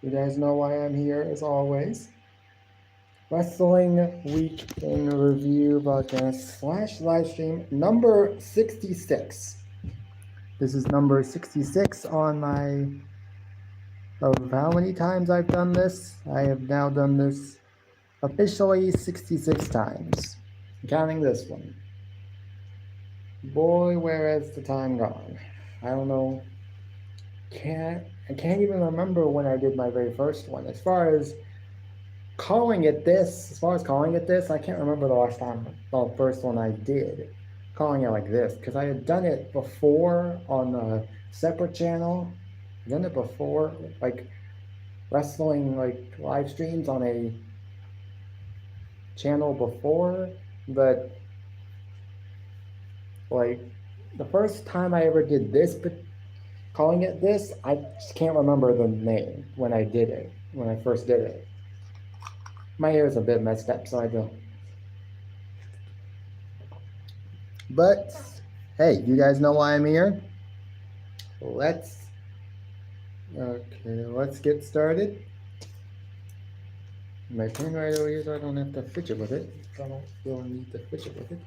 You guys know why I'm here as always. Wrestling Week in Review podcast / live stream number 66. This is number 66 on my of how many times I've done this. I have now done this officially 66 times, counting this one. Boy, where has the time gone? I don't know. I can't even remember when I did my very first one. As far as calling it this, I can't remember the first one I did, calling it like this, because I had done it before on a separate channel. I've done it before, like wrestling, like live streams on a channel before, but like the first time I ever did this, but calling it this, I just can't remember the name when I first did it. My hair is a bit messed up, so I don't. But hey, you guys know why I'm here. Let's get started. My pen right over here, so I don't have to fidget with it. I don't really need to fidget with it.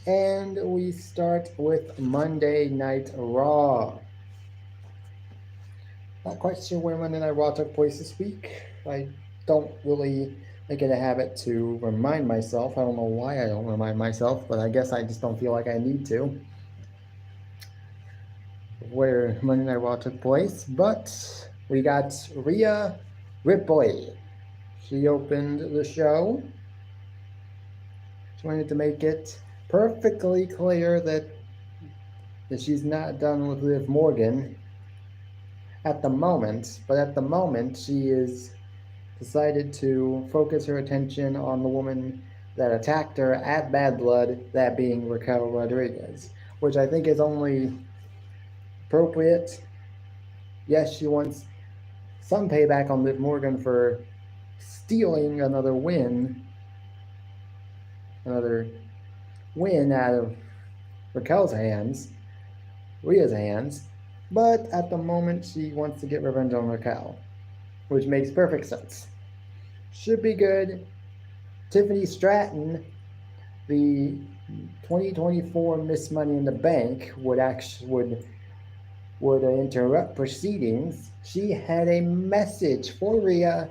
And we start with Monday Night Raw. Not quite sure where Monday Night Raw took place this week. I don't really make it a habit to remind myself. I don't know why I don't remind myself, but I guess I just don't feel like I need to. Where Monday Night Raw took place, but we got Rhea Ripley. She opened the show. She wanted to make it perfectly clear that she's not done with Liv Morgan at the moment, but at the moment she is decided to focus her attention on the woman that attacked her at Bad Blood, that being Raquel Rodriguez, which I think is only appropriate. Yes, she wants some payback on Liv Morgan for stealing another win out of Raquel's hands, Rhea's hands, but at the moment she wants to get revenge on Raquel, which makes perfect sense. Should be good. Tiffany Stratton, the 2024 Miss Money in the Bank, would interrupt proceedings. She had a message for Rhea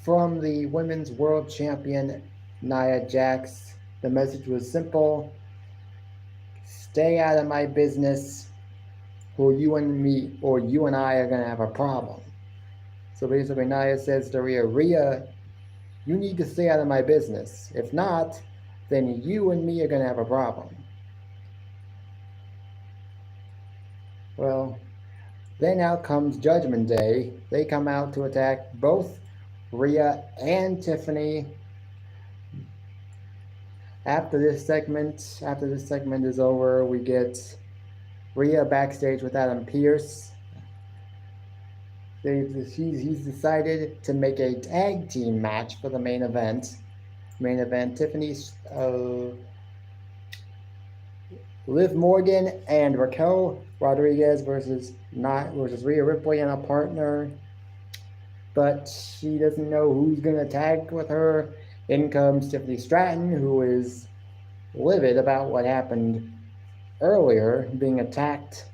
from the Women's World Champion Nia Jax. The message was simple: stay out of my business, or you and I are gonna have a problem. So basically Nia says to Rhea, you need to stay out of my business. If not, then you and me are gonna have a problem. Well, then out comes Judgment Day. They come out to attack both Rhea and Tiffany. After this segment is over, we get Rhea backstage with Adam Pearce. He's decided to make a tag team match for the main event. Tiffany, Liv Morgan and Raquel Rodriguez versus Rhea Ripley and a partner. But she doesn't know who's going to tag with her. In comes Tiffany Stratton, who is livid about what happened earlier, being attacked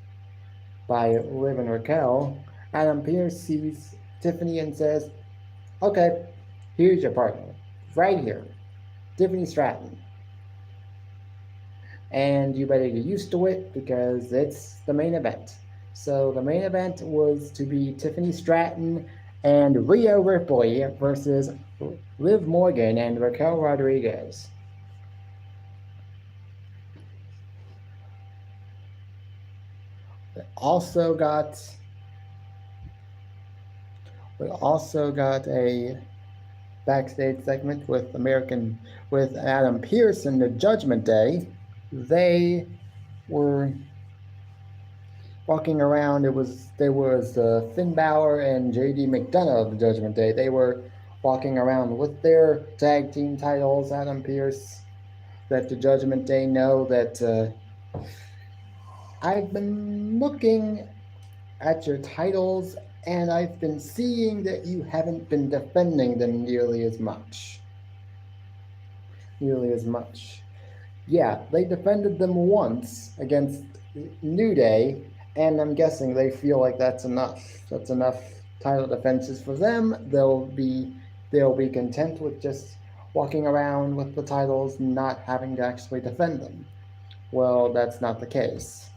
by Liv and Raquel. Adam Pearce sees Tiffany and says, okay, here's your partner, right here, Tiffany Stratton. And you better get used to it because it's the main event. So the main event was to be Tiffany Stratton and Rhea Ripley versus Liv Morgan and Raquel Rodriguez. We also got a backstage segment with Adam Pearce and the Judgment Day. They were walking around. There was Finn Balor and JD McDonough of the Judgment Day. They were walking around with their tag team titles. Adam Pearce let the Judgment Day know that I've been looking at your titles and I've been seeing that you haven't been defending them nearly as much. Nearly as much. Yeah, they defended them once against New Day, and I'm guessing they feel like that's enough. That's enough title defenses for them. They'll be content with just walking around with the titles, not having to actually defend them. Well, that's not the case.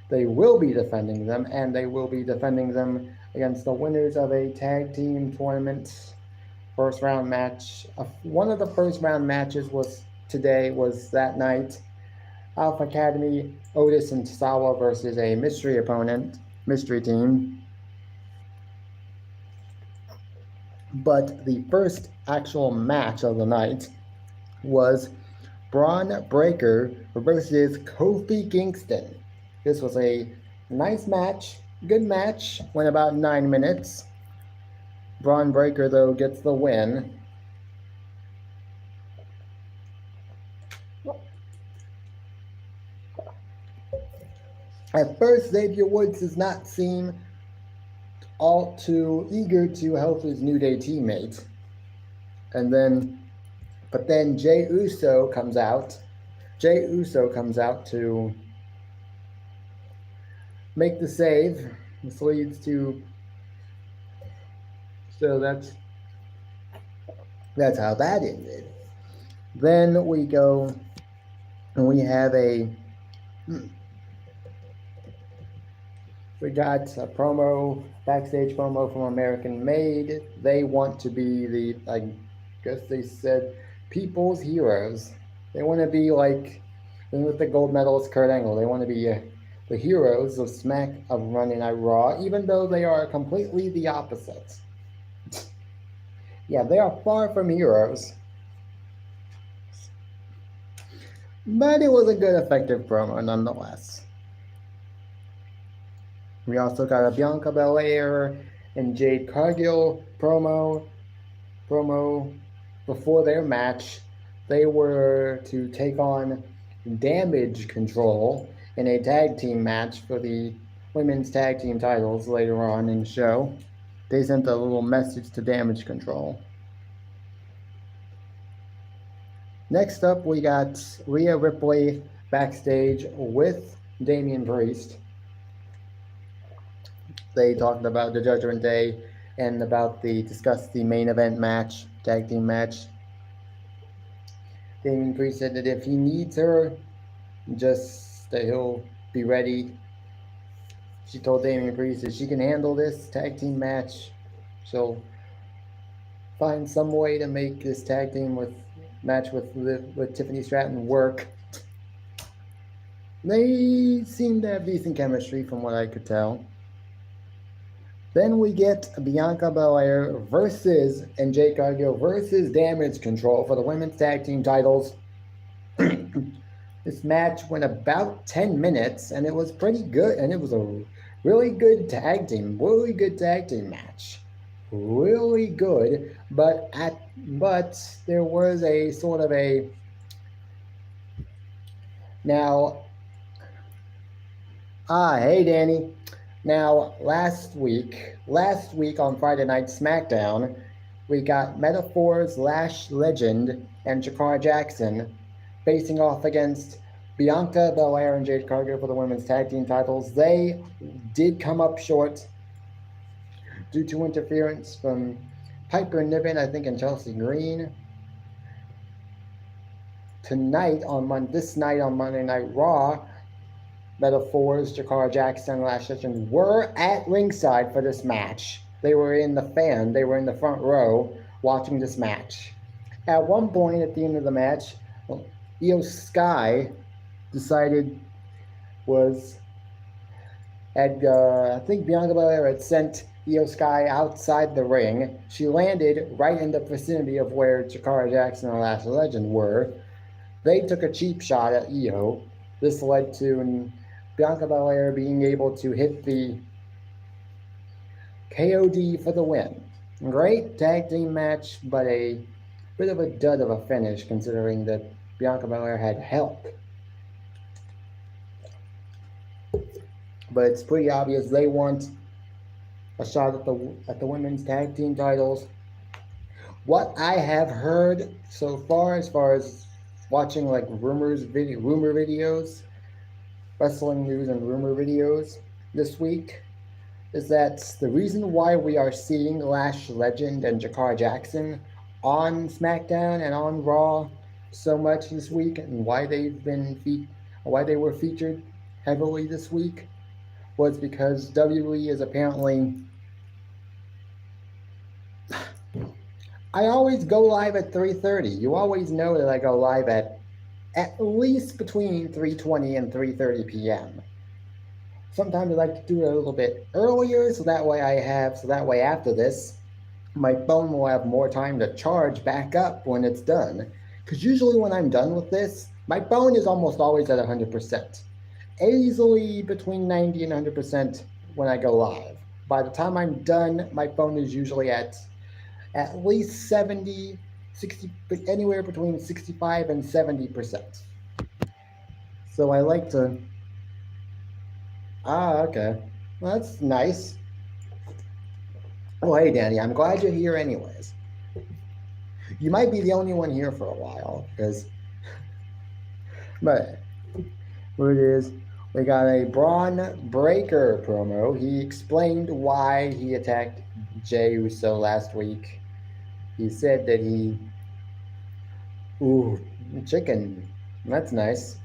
They will be defending them, and they will be defending them against the winners of a tag team tournament first round match. One of the first round matches was that night. Alpha Academy, Otis and Sawa versus a mystery opponent, mystery team. But the first actual match of the night was Bron Breakker versus Kofi Kingston. This was a nice match, good match, went about 9 minutes. Bron Breakker, though, gets the win. At first, Xavier Woods does not seem all too eager to help his New Day teammate. But then Jey Uso comes out. Jey Uso comes out to make the save. This leads to... So that's how that ended. Then we go and we have we got a backstage promo from American Made. They want to be I guess they said, people's heroes. They want to be like, with the gold medalist Kurt Angle, they want to be the heroes of Monday Night Raw, even though they are completely the opposite. Yeah, they are far from heroes. But it was a good, effective promo nonetheless. We also got a Bianca Belair and Jade Cargill promo before their match. They were to take on Damage Control in a tag team match for the women's tag team titles later on in the show. They sent a little message to Damage Control. Next up, we got Rhea Ripley backstage with Damian Priest. They talked about the Judgment Day and discussed the main event match, tag team match. Damian Priest said that if he needs her, just that he'll be ready. She told Damian Priest that she can handle this tag team match. She'll find some way to make this tag team match with Tiffany Stratton work. They seem to have decent chemistry from what I could tell. Then we get Bianca Belair and Jade Cargill versus Damage Control for the women's tag team titles. This match went about 10 minutes, and it was pretty good, and it was a really good tag team match. Really good, but there was a sort of a... Now, hey Danny. Now, last week on Friday Night SmackDown, we got Metaphors, Lash Legend, and Jakara Jackson facing off against Bianca Belair and Jade Cargill for the women's tag team titles. They did come up short due to interference from Piper Niven, I think, and Chelsea Green. This night on Monday Night Raw, Metaphors, Jakara Jackson, and Lash Legend were at ringside for this match. They were in the front row watching this match. At one point at the end of the match, Io Sky I think Bianca Belair had sent Io Sky outside the ring. She landed right in the vicinity of where Jakara Jackson and Lash Legend were. They took a cheap shot at Io. This led to Bianca Belair being able to hit the KOD for the win. Great tag team match, but a bit of a dud of a finish considering that Bianca Belair had help. But it's pretty obvious they want a shot at the women's tag team titles. What I have heard so far as watching like rumor videos, wrestling news and rumor videos this week, is that the reason why we are seeing Lash Legend and Jakar Jackson on SmackDown and on Raw so much this week, and why they were featured heavily this week, was because WWE is apparently. I always go live at 3:30. You always know that I go live at least between 3:20 and 3:30 p.m. Sometimes I like to do it a little bit earlier, so that way after this, my phone will have more time to charge back up when it's done. Because usually when I'm done with this, my phone is almost always at 100%. Easily between 90 and 100% when I go live. By the time I'm done, my phone is usually at least 70, 60, anywhere between 65 and 70%. So I like to. Okay. Well, that's nice. Well, hey, Danny, I'm glad you're here anyways. You might be the only one here for a while, but what it is, we got a Braun Breaker promo. He explained why he attacked Jey Uso last week. He said that ooh, chicken, that's nice.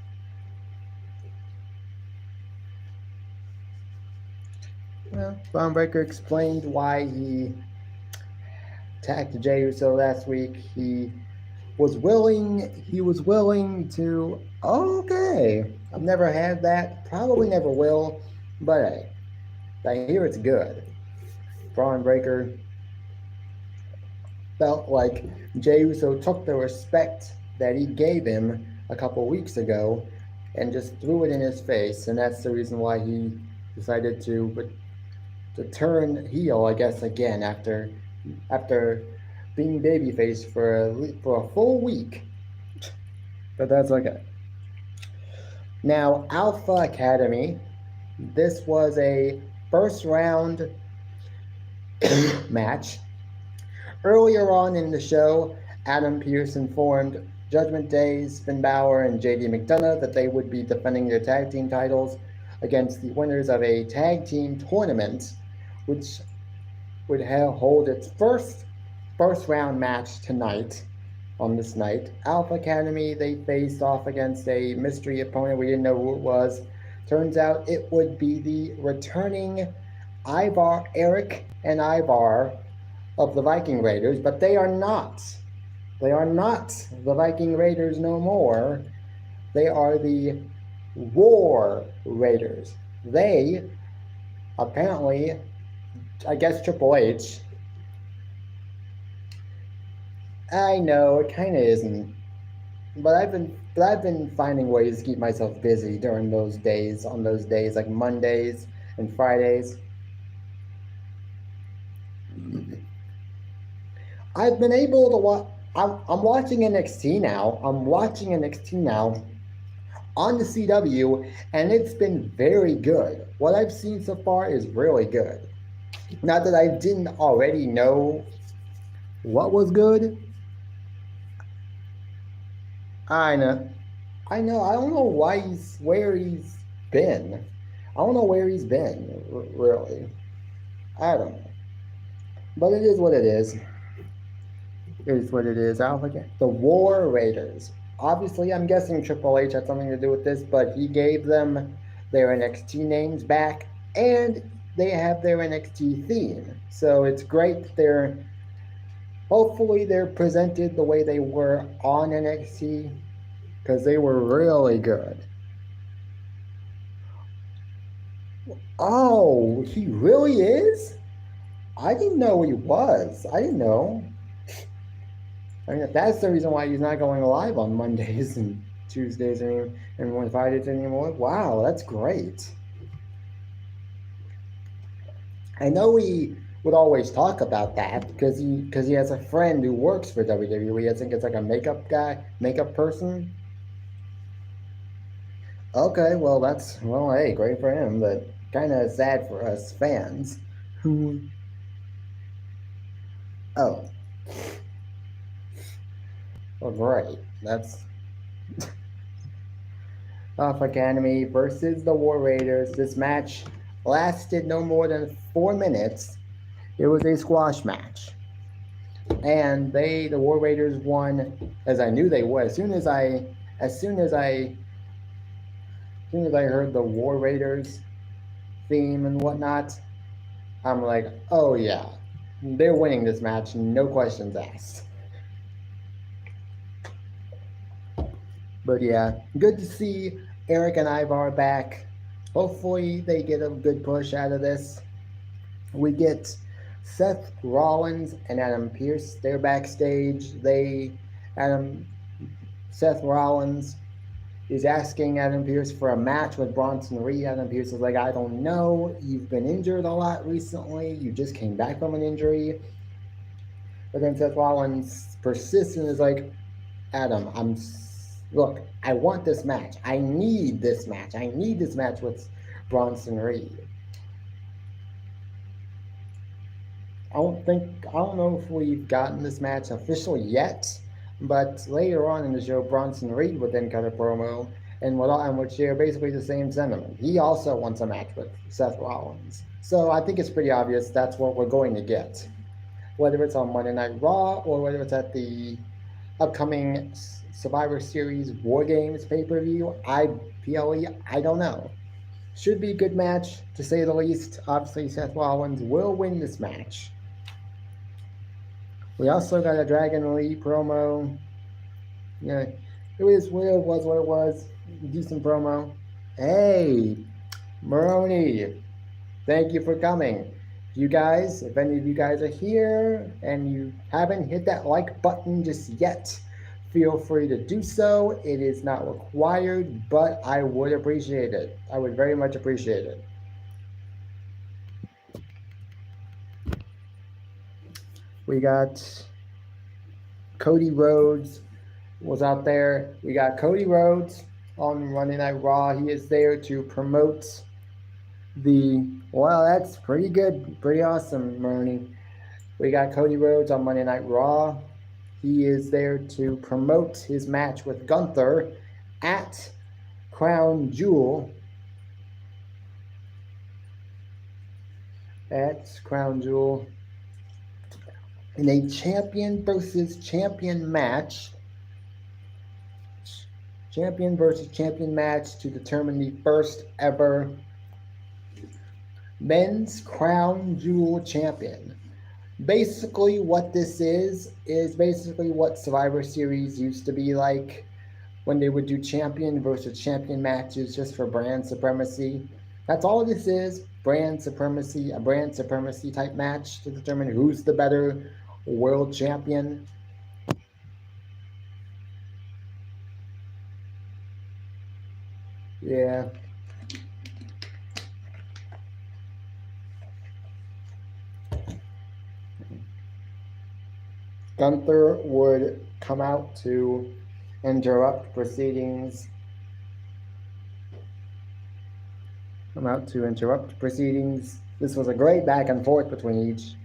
Well, Braun Breaker explained why he attacked Jey Uso last week. He was willing to. Okay, I've never had that, probably never will, but hey, I hear it's good. Braun Breaker felt like Jey Uso took the respect that he gave him a couple weeks ago and just threw it in his face, and that's the reason why he decided to turn heel, I guess, again after being babyface for a full week. But that's okay. Now, Alpha Academy. This was a first round match. Earlier on in the show, Adam Pearce informed Judgment Day, Finn Balor, and JD McDonough that they would be defending their tag team titles against the winners of a tag team tournament, which would hold its first round match tonight. On this night, Alpha Academy, they faced off against a mystery opponent. We didn't know who it was. Turns out it would be the returning Eric and Ivar of the Viking Raiders, but they are not. They are not the Viking Raiders no more. They are the War Raiders. They, apparently, I guess Triple H. I know it kind of isn't, but I've been finding ways to keep myself busy during those days. On those days, like Mondays and Fridays, I've been able to watch. I'm watching NXT now. I'm watching NXT now on the CW, and it's been very good. What I've seen so far is really good. Not that I didn't already know what was good. I know. I don't know where he's been. I don't know where he's been, really. I don't know. But it is what it is. It is what it is. I don't forget. The War Raiders. Obviously, I'm guessing Triple H had something to do with this, but he gave them their NXT names back, and they have their NXT theme. So it's great that hopefully they're presented the way they were on NXT, because they were really good. Oh, he really is? I didn't know he was. I didn't know. I mean, that's the reason why he's not going live on Mondays and Tuesdays and Fridays anymore. Wow, that's great. I know he would always talk about that because he has a friend who works for WWE. I think it's like a makeup person. Okay, well hey, great for him, but kind of sad for us fans. Oh, well, great. That's Off Academy versus the War Raiders. This match lasted no more than 4 minutes. It was a squash match. And the War Raiders won, as I knew they would. As soon as I heard the War Raiders theme and whatnot, I'm like, oh yeah, they're winning this match, no questions asked. But yeah, good to see Eric and Ivar back. Hopefully they get a good push out of this. We get Seth Rollins and Adam Pearce. They're backstage. Seth Rollins is asking Adam Pearce for a match with Bronson Reed. Adam Pearce is like, I don't know. You've been injured a lot recently. You just came back from an injury. But then Seth Rollins persists and is like, Adam, look, I want this match. I need this match. I need this match with Bronson Reed. I don't know if we've gotten this match official yet, but later on in the show, Bronson Reed would then cut a promo and would share basically the same sentiment. He also wants a match with Seth Rollins. So I think it's pretty obvious that's what we're going to get. Whether it's on Monday Night Raw or whether it's at the upcoming Survivor Series War Games pay-per-view, PLE, I don't know. Should be a good match, to say the least. Obviously, Seth Rollins will win this match. We also got a Dragon Lee promo. Yeah, it was what it was. Decent promo. Hey, Maroni, thank you for coming. If any of you guys are here and you haven't hit that like button just yet, feel free to do so. It is not required, but I would appreciate it. I would very much appreciate it. We got Cody Rhodes was out there. We got Cody Rhodes on Monday Night Raw. He is there to promote that's pretty good. Pretty awesome, Marnie. We got Cody Rhodes on Monday Night Raw. He is there to promote his match with Gunther at Crown Jewel. In a champion versus champion match. Champion versus champion match to determine the first ever men's Crown Jewel champion. Basically what this is basically what Survivor Series used to be like when they would do champion versus champion matches just for brand supremacy. That's all this is, brand supremacy, a brand supremacy type match to determine who's the better world champion. Yeah. Gunther would come out to interrupt proceedings. This was a great back and forth between each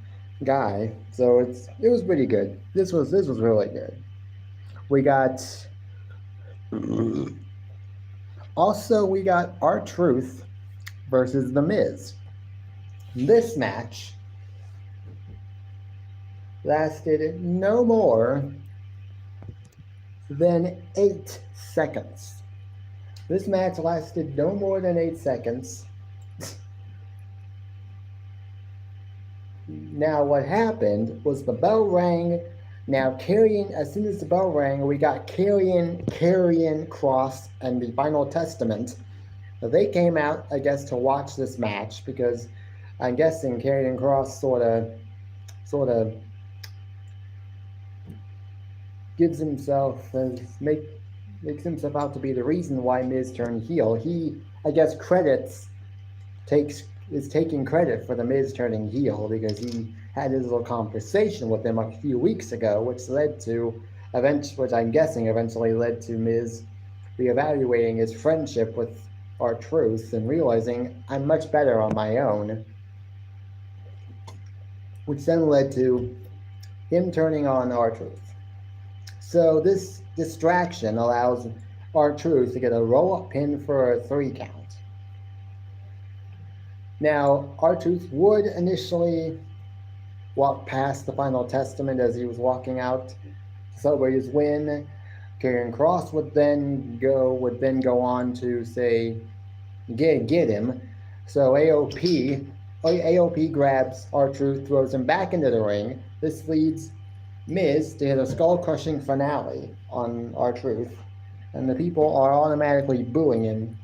guy, so it was pretty good. This was really good. We got R-Truth versus The Miz. This match lasted no more than 8 seconds. This match lasted no more than 8 seconds. Now what happened was the bell rang. Now as soon as the bell rang, we got Karrion Kross and the Final Testament. They came out, I guess, to watch this match because I'm guessing Karrion Kross sort of gives himself makes himself out to be the reason why Miz turned heel. He, I guess, is taking credit for the Miz turning heel because he had his little conversation with him a few weeks ago, which I'm guessing eventually led to Miz reevaluating his friendship with R-Truth and realizing I'm much better on my own. which then led to him turning on R-Truth. So this distraction allows R-Truth to get a roll-up pin for a 3 count. Now, R-Truth would initially walk past the Final Testament as he was walking out to celebrate his win. Karrion Kross would then go on to say, get him. So AOP grabs R-Truth, throws him back into the ring. This leads Miz to hit a skull-crushing finale on R-Truth, and the people are automatically booing him.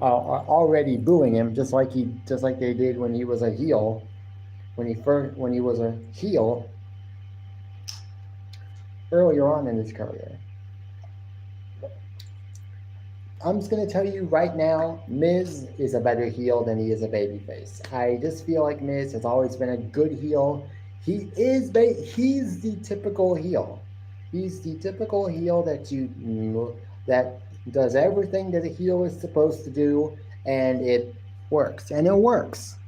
Are already booing him, just like they did when he was a heel. When he was a heel earlier on in his career. I'm just going to tell you right now, Miz is a better heel than he is a babyface. I just feel like Miz has always been a good heel. He's the typical heel. He's the typical heel that does everything that a heel is supposed to do, and it works. And it works.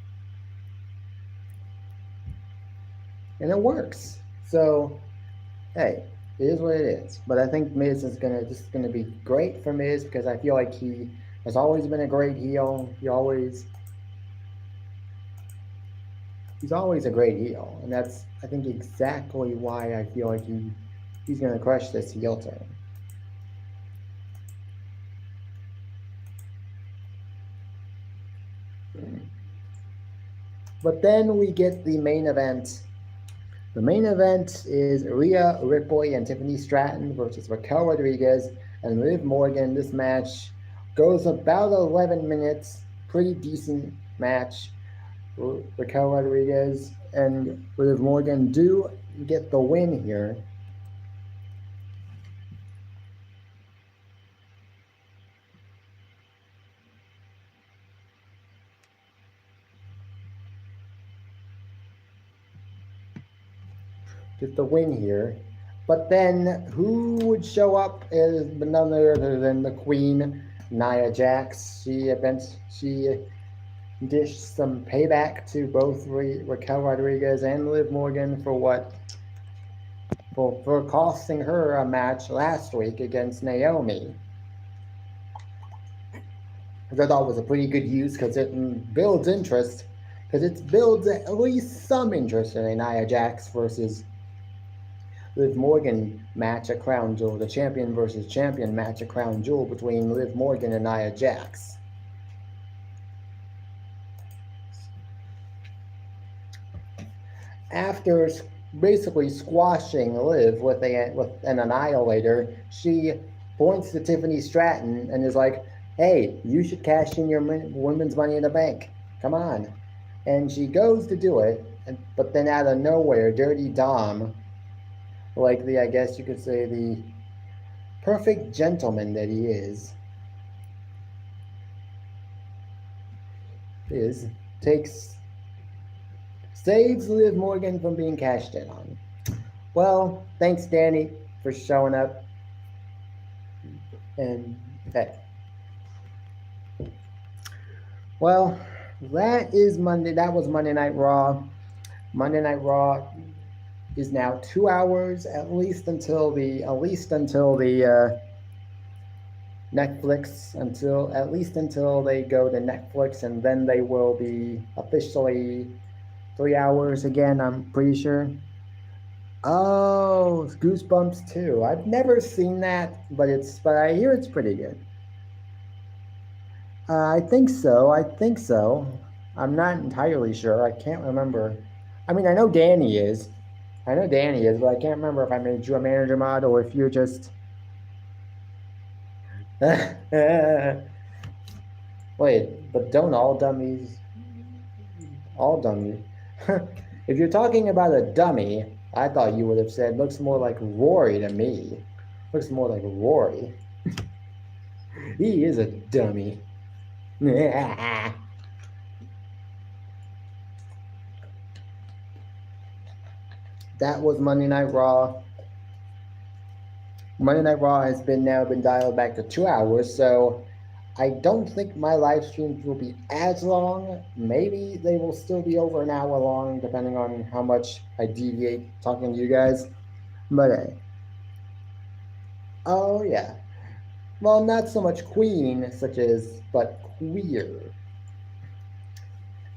So, hey, it is what it is. But I think Miz is gonna be great for Miz, because I feel like he has always been a great heel. He's always a great heel, and that's, I think, exactly why I feel like he's gonna crush this heel turn. But then we get the main event. The main event is Rhea Ripley and Tiffany Stratton versus Raquel Rodriguez and Liv Morgan. This match goes about 11 minutes. Pretty decent match. Raquel Rodriguez and Liv Morgan do get the win here. But then who would show up is none other than the Queen, Nia Jax. She dished some payback to both Raquel Rodriguez and Liv Morgan for costing her a match last week against Naomi. Which I thought was a pretty good use, because it builds interest. Because it builds at least some interest in a Nia Jax versus Liv Morgan match at Crown Jewel, the champion versus champion match at Crown Jewel between Liv Morgan and Nia Jax. After basically squashing Liv with an Annihilator, she points to Tiffany Stratton and is like, hey, you should cash in your women's Money in the Bank. Come on. And she goes to do it, but then out of nowhere, Dirty Dom, like I guess you could say the perfect gentleman that he saves Liv Morgan from being cashed in on. Well, thanks, Danny, for showing up. And hey. Well, that was Monday Night Raw. Monday Night Raw is now 2 hours, at least until the Netflix, until they go to Netflix, and then they will be officially 3 hours again, I'm pretty sure. Oh, Goosebumps 2. I've never seen that, but I hear it's pretty good. I think so. I'm not entirely sure. I can't remember. I mean, I know Danny is, but I can't remember if I made you a manager mod or if you're just... Wait, but don't all dummies... If you're talking about a dummy, I thought you would have said, looks more like Rory to me. Looks more like Rory. He is a dummy. That was Monday Night Raw. Monday Night Raw has now been dialed back to 2 hours, so I don't think my live streams will be as long. Maybe they will still be over an hour long, depending on how much I deviate talking to you guys. But oh yeah. Well, not so much queen, but queer.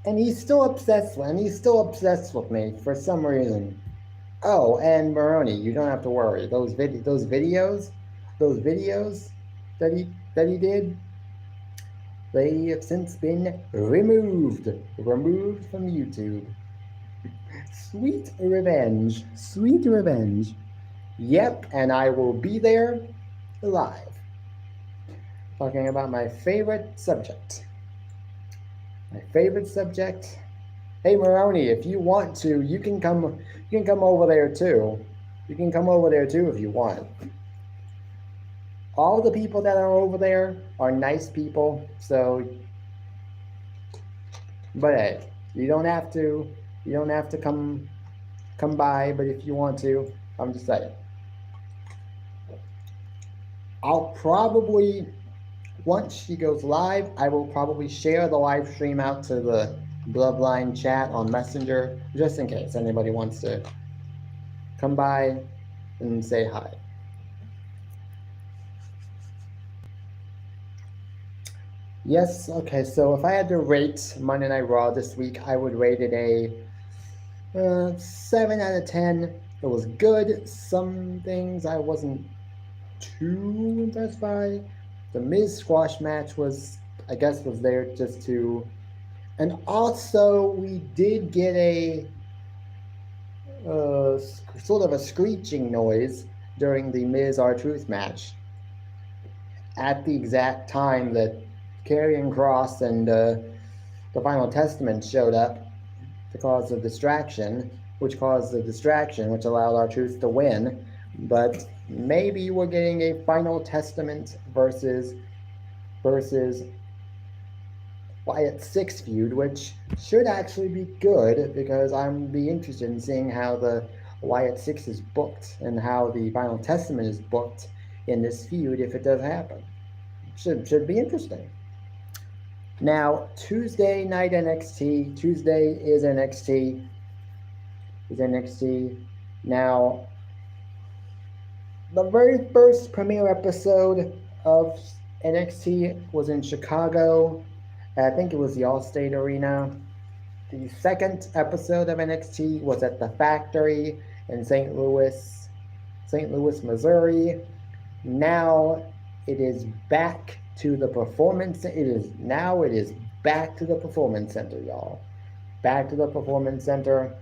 And he's still obsessed with me for some reason. Oh, and Maroni, you don't have to worry. Those videos that he did, they have since been removed from YouTube. Sweet revenge. Sweet revenge. Yep, and I will be there live. Talking about my favorite subject. My favorite subject. Hey Maroni, if you want to, you can come over there too. You can come over there too if you want. All the people that are over there are nice people, so but hey, you don't have to come by, but if you want to, I'm just saying. I'll probably, once she goes live, I will probably share the live stream out to the Bloodline chat on Messenger, just in case anybody wants to come by and say hi. Yes, okay, so if I had to rate Monday Night Raw this week, I would rate it a 7 out of 10. It was good. Some things I wasn't too impressed by. The Miz squash match was there just to... And also, we did get a sort of a screeching noise during the Miz R-Truth match at the exact time that Karrion Kross and the Final Testament showed up to cause the distraction, which allowed R-Truth to win. But maybe we're getting a Final Testament versus Wyatt Six feud, which should actually be good, because I'm be interested in seeing how the Wyatt Six is booked and how the Final Testament is booked in this feud if it does happen. Should be interesting. Now, Tuesday night NXT. Tuesday is NXT. Now, the very first premiere episode of NXT was in Chicago. I think it was the Allstate Arena. The second episode of NXT was at the Factory in St. Louis, Missouri. Now it is back to the Performance. It is back to the Performance Center, y'all. Back to the Performance Center.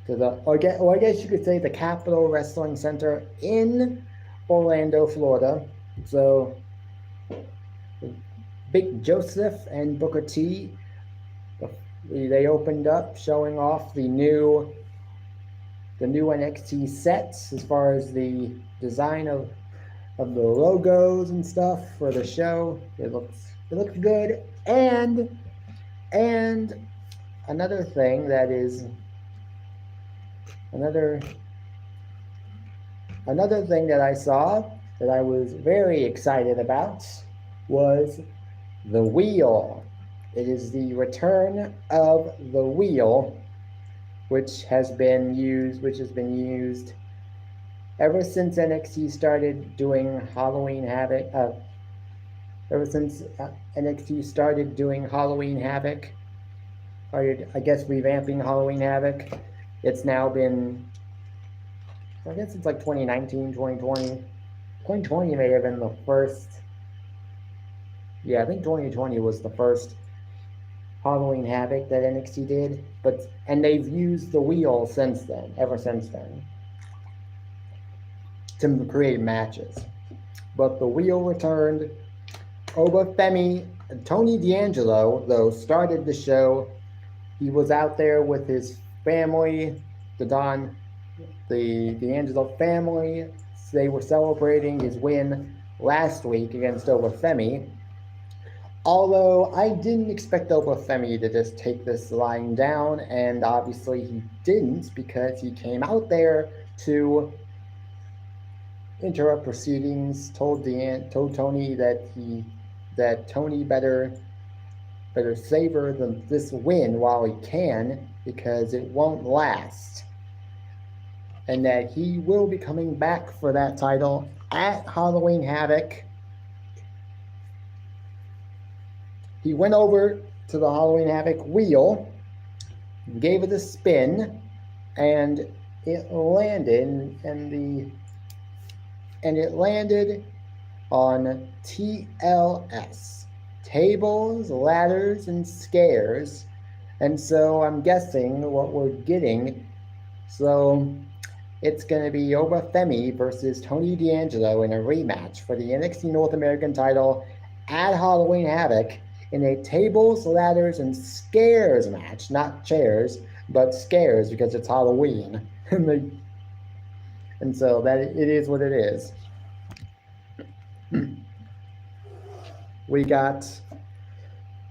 Or I guess you could say the Capitol Wrestling Center in Orlando, Florida. So Big Joseph and Booker T, they opened up showing off the new NXT sets as far as the design of the logos and stuff for the show. It looks good. And another thing that I saw that I was very excited about was the wheel. It is the return of the wheel, which has been used ever since NXT started doing Halloween Havoc. Ever since NXT started doing Halloween Havoc, or I guess revamping Halloween Havoc, it's now been, I guess it's like 2019, 2020. 2020 may have been the first. Yeah, I think 2020 was the first Halloween Havoc that NXT did, and they've used the wheel ever since then, to create matches. But the wheel returned. Obafemi, Tony D'Angelo, though, started the show. He was out there with his family, the D'Angelo family. They were celebrating his win last week against Obafemi. Although I didn't expect Obafemi to just take this lying down, and obviously he didn't, because he came out there to interrupt proceedings, told Tony that Tony better savor this win while he can, because it won't last, and that he will be coming back for that title at Halloween Havoc. He went over to the Halloween Havoc wheel, gave it a spin, and it landed on TLS, tables, ladders, and scares. And so I'm guessing what we're getting. So it's going to be Obafemi versus Tony D'Angelo in a rematch for the NXT North American title at Halloween Havoc in a tables, ladders, and scares match. Not chairs, but scares, because it's Halloween. And so that it is what it is. We got,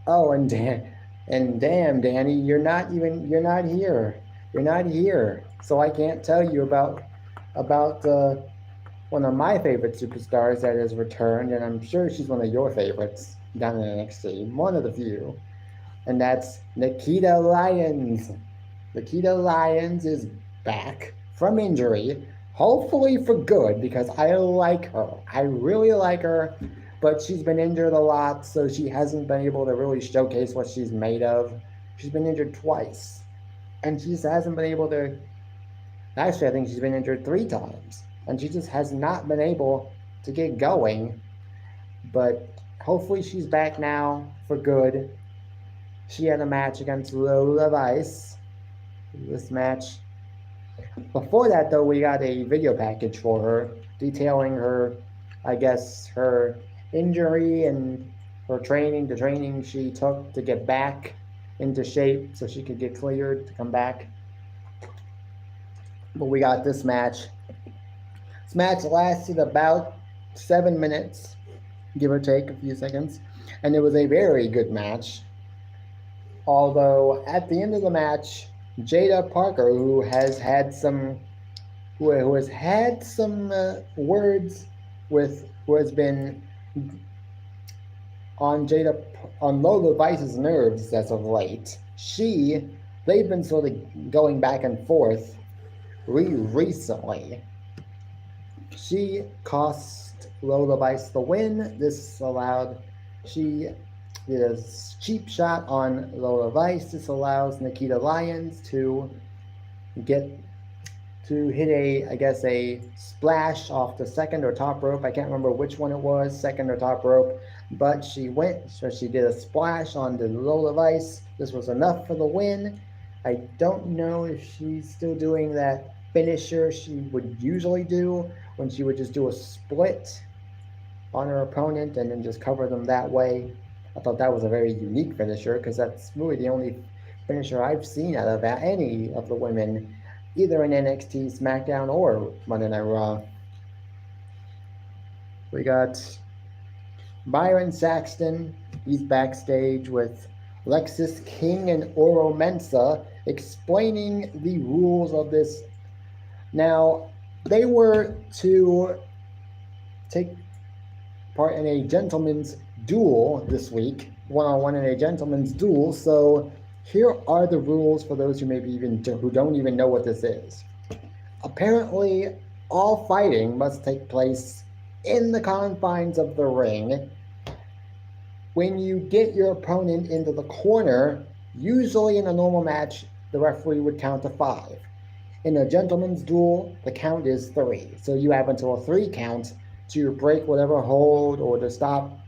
oh, and damn, Danny, you're not here. You're not here. So I can't tell you about one of my favorite superstars that has returned, and I'm sure she's one of your favorites down in NXT, one of the few, and that's Nikita Lyons. Nikita Lyons is back from injury, hopefully for good, because I like her. I really like her, but she's been injured a lot, so she hasn't been able to really showcase what she's made of. She's been injured twice, and she just hasn't been able to. Actually, I think she's been injured 3 times, and she just has not been able to get going. But hopefully she's back now for good. She had a match against Lola Vice. This match. Before that, though, we got a video package for her detailing her, I guess, her injury and her training, the training she took to get back into shape so she could get cleared to come back. But we got this match. This match lasted about 7 minutes, give or take a few seconds, and it was a very good match. Although at the end of the match, Jada Parker, who has had some words with, who has been on Lola Vice's nerves as of late, they've been sort of going back and forth recently. She cost Lola Vice the win. This allowed, she did a cheap shot on Lola Vice. This allows Nikita Lyons to hit a splash off the second or top rope. I can't remember which one it was, second or top rope, but she did a splash on the Lola Vice. This was enough for the win. I don't know if she's still doing that finisher she would usually do, when she would just do a split on her opponent and then just cover them that way. I thought that was a very unique finisher, because that's really the only finisher I've seen out of any of the women, either in NXT, SmackDown, or Monday Night Raw. We got Byron Saxton. He's backstage with Lexis King and Oro Mensah, explaining the rules of this. Now, they were to take part in a gentleman's duel this week, one-on-one in a gentleman's duel. So here are the rules for those who who don't even know what this is. Apparently, all fighting must take place in the confines of the ring. When you get your opponent into the corner, usually in a normal match, the referee would count to 5. In a gentleman's duel, the count is 3. So you have until a 3 count to break whatever hold or to stop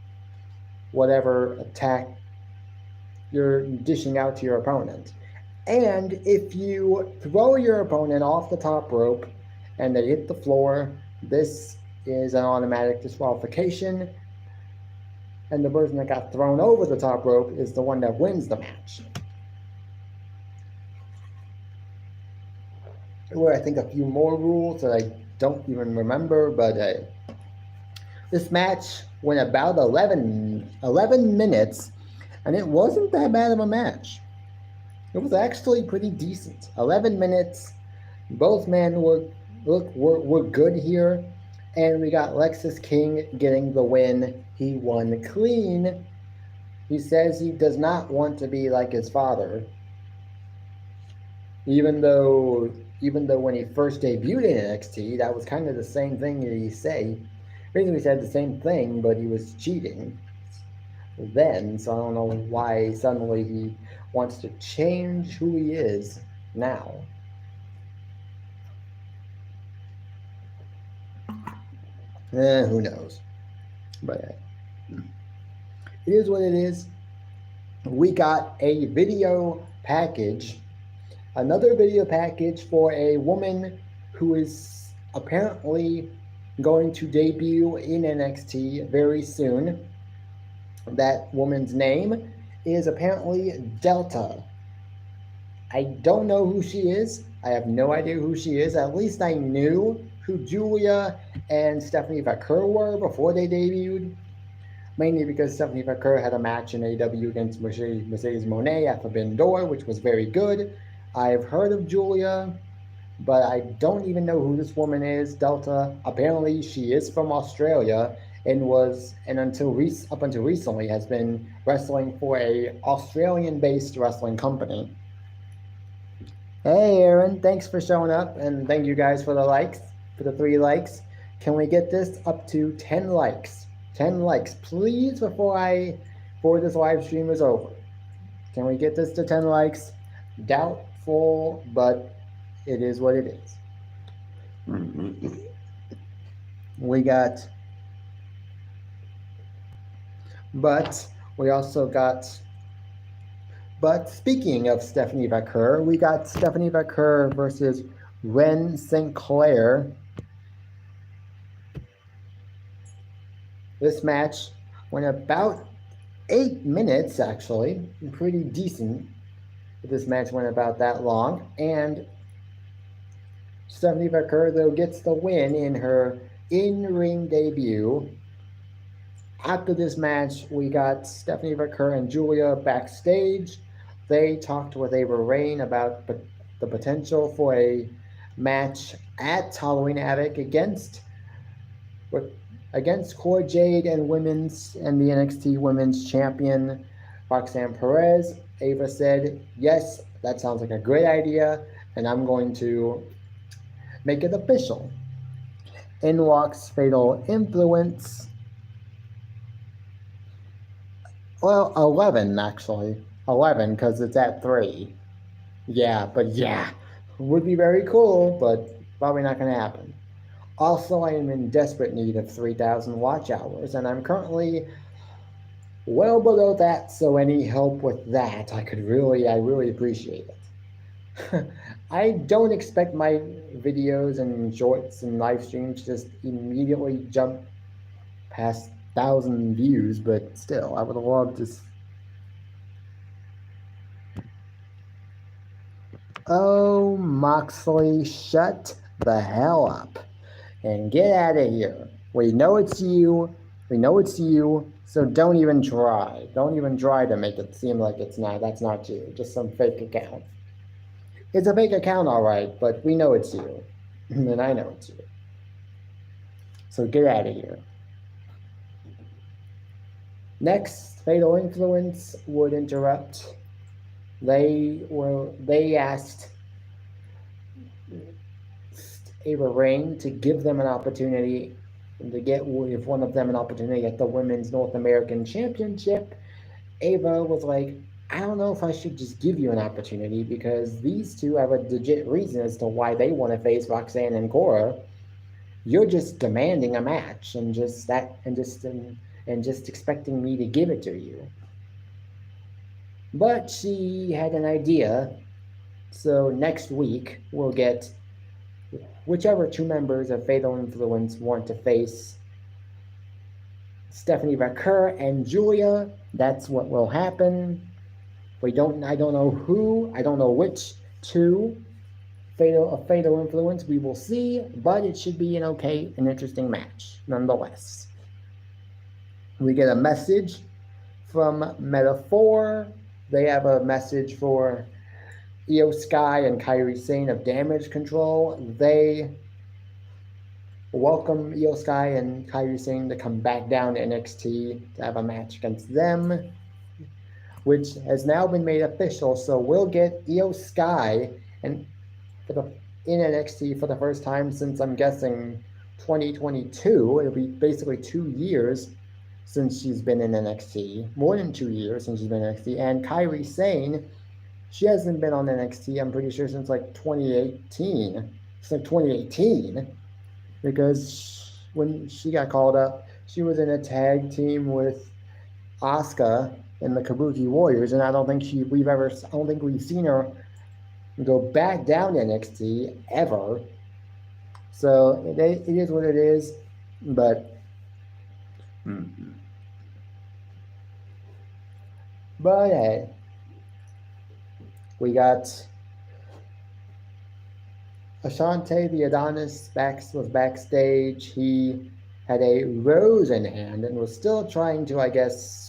whatever attack you're dishing out to your opponent. And if you throw your opponent off the top rope and they hit the floor, this is an automatic disqualification, and the person that got thrown over the top rope is the one that wins the match. There were, I think, a few more rules that I don't even remember, but this match went about 11 minutes, and it wasn't that bad of a match. It was actually pretty decent. 11 minutes. Both men were good here, And we got Lexis King getting the win. He won clean. He says he does not want to be like his father. Even though when he first debuted in NXT, that was kind of the same thing that he said. Basically said the same thing, but he was cheating then, so I don't know why suddenly he wants to change who he is now. Who knows? But it is what it is. We got a video package, another video package for a woman who is apparently going to debut in NXT very soon. That woman's name is apparently Delta. I don't know who she is. I have no idea who she is. At least I knew who Julia and Stephanie Vaquer were before they debuted. Mainly because Stephanie Vaquer had a match in AEW against Mercedes Moné at Forbidden Door, which was very good. I've heard of Julia, but I don't even know who this woman is, Delta. Apparently, she is from Australia and up until recently has been wrestling for a Australian-based wrestling company. Hey, Aaron, thanks for showing up, and thank you guys for the likes, for the 3 likes. Can we get this up to 10 likes? 10 likes, please, before this live stream is over. Can we get this to 10 likes? Doubtful, but it is what it is. But speaking of Stephanie Vaquer, we got Stephanie Vaquer versus Ren Sinclair. This match went about 8 minutes, actually. Pretty decent. This match went about that long. And Stephanie Vaquer, though, gets the win in her in-ring debut. After this match, we got Stephanie Vaquer and Julia backstage. They talked with Ava Raine about the potential for a match at Halloween Havoc against Cora Jade and the NXT Women's Champion Roxanne Perez. Ava said, yes, that sounds like a great idea, and I'm going to make it official. In walks Fatal Influence. Well, 11, actually. 11, because it's at 3. Yeah, would be very cool, but probably not going to happen. Also, I am in desperate need of 3,000 watch hours, and I'm currently well below that, so any help with that, I really appreciate it. I don't expect my videos and shorts and live streams to just immediately jump past 1,000 views, but still, I would love to. Oh, Moxley, shut the hell up and get out of here. We know it's you. So don't even try. Don't even try to make it seem like that's not you. Just some fake account. It's a fake account, all right, but we know it's you. And I know it's you. So get out of here. Next, Fatal Influence would interrupt. They asked Ava Raine to give them an opportunity give one of them an opportunity at the Women's North American Championship. Ava was like, I don't know if I should just give you an opportunity because these two have a legit reason as to why they want to face Roxanne and Cora. You're just demanding a match and just expecting me to give it to you. But she had an idea. So next week we'll get whichever 2 members of Fatal Influence want to face Stephanie Vaquer and Julia. That's what will happen. I don't know who. I don't know which 2 Fatal Influence we will see, but it should be an interesting match nonetheless. We get a message from Meta-Four. They have a message for Io Sky and Kairi Sane of Damage Control. They welcome Io Sky and Kairi Sane to come back down to NXT to have a match against them, which has now been made official. So we'll get Io Sky and for the in NXT for the first time since I'm guessing 2022. It'll be basically 2 years since she's been in NXT, more than 2 years since she's been in NXT. And Kairi Sane, she hasn't been on NXT, I'm pretty sure, since like 2018. It's like 2018, because when she got called up, she was in a tag team with Asuka and the Kabuki Warriors, and I don't think we've seen her go back down to NXT ever. So it is what it is, but hey, we got Ashante the Adonis was backstage. He had a rose in hand and was still trying to, I guess,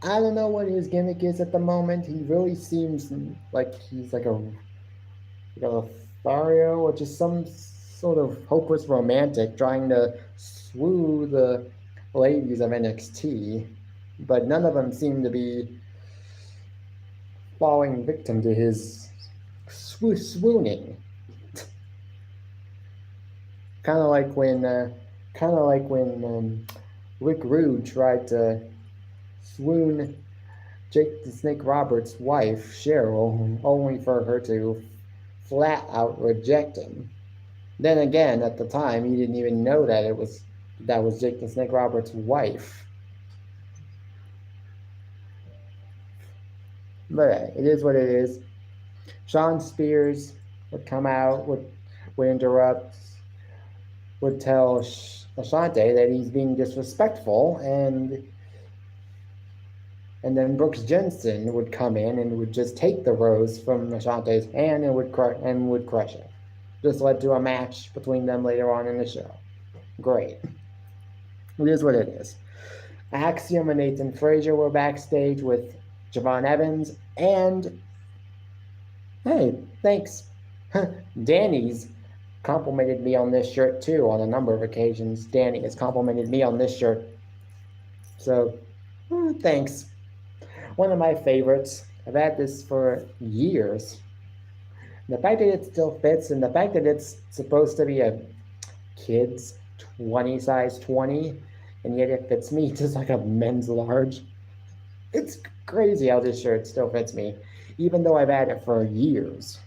I don't know what his gimmick is at the moment. He really seems like he's like a Lothario, or just some sort of hopeless romantic trying to swoo the ladies of NXT, but none of them seem to be falling victim to his swooning. Kind of like when Rick Rude tried to swoon Jake the Snake Roberts' wife, Cheryl, only for her to flat out reject him. Then again, at the time, he didn't even know that that was Jake the Snake Roberts' wife. But it is what it is. Shawn Spears would come out, would interrupt, would tell Ashante that he's being disrespectful, and then Brooks Jensen would come in and would just take the rose from Ashante's hand and would crush it. This led to a match between them later on in the show. Great. It is what it is. Axiom and Nathan Frazier were backstage with Javon Evans, and hey, thanks. Danny's complimented me on this shirt too on a number of occasions. Danny has complimented me on this shirt. So, thanks. One of my favorites. I've had this for years. The fact that it still fits, and the fact that it's supposed to be a kid's 20 size 20, and yet it fits me just like a men's large. It's crazy how this shirt still fits me, even though I've had it for years.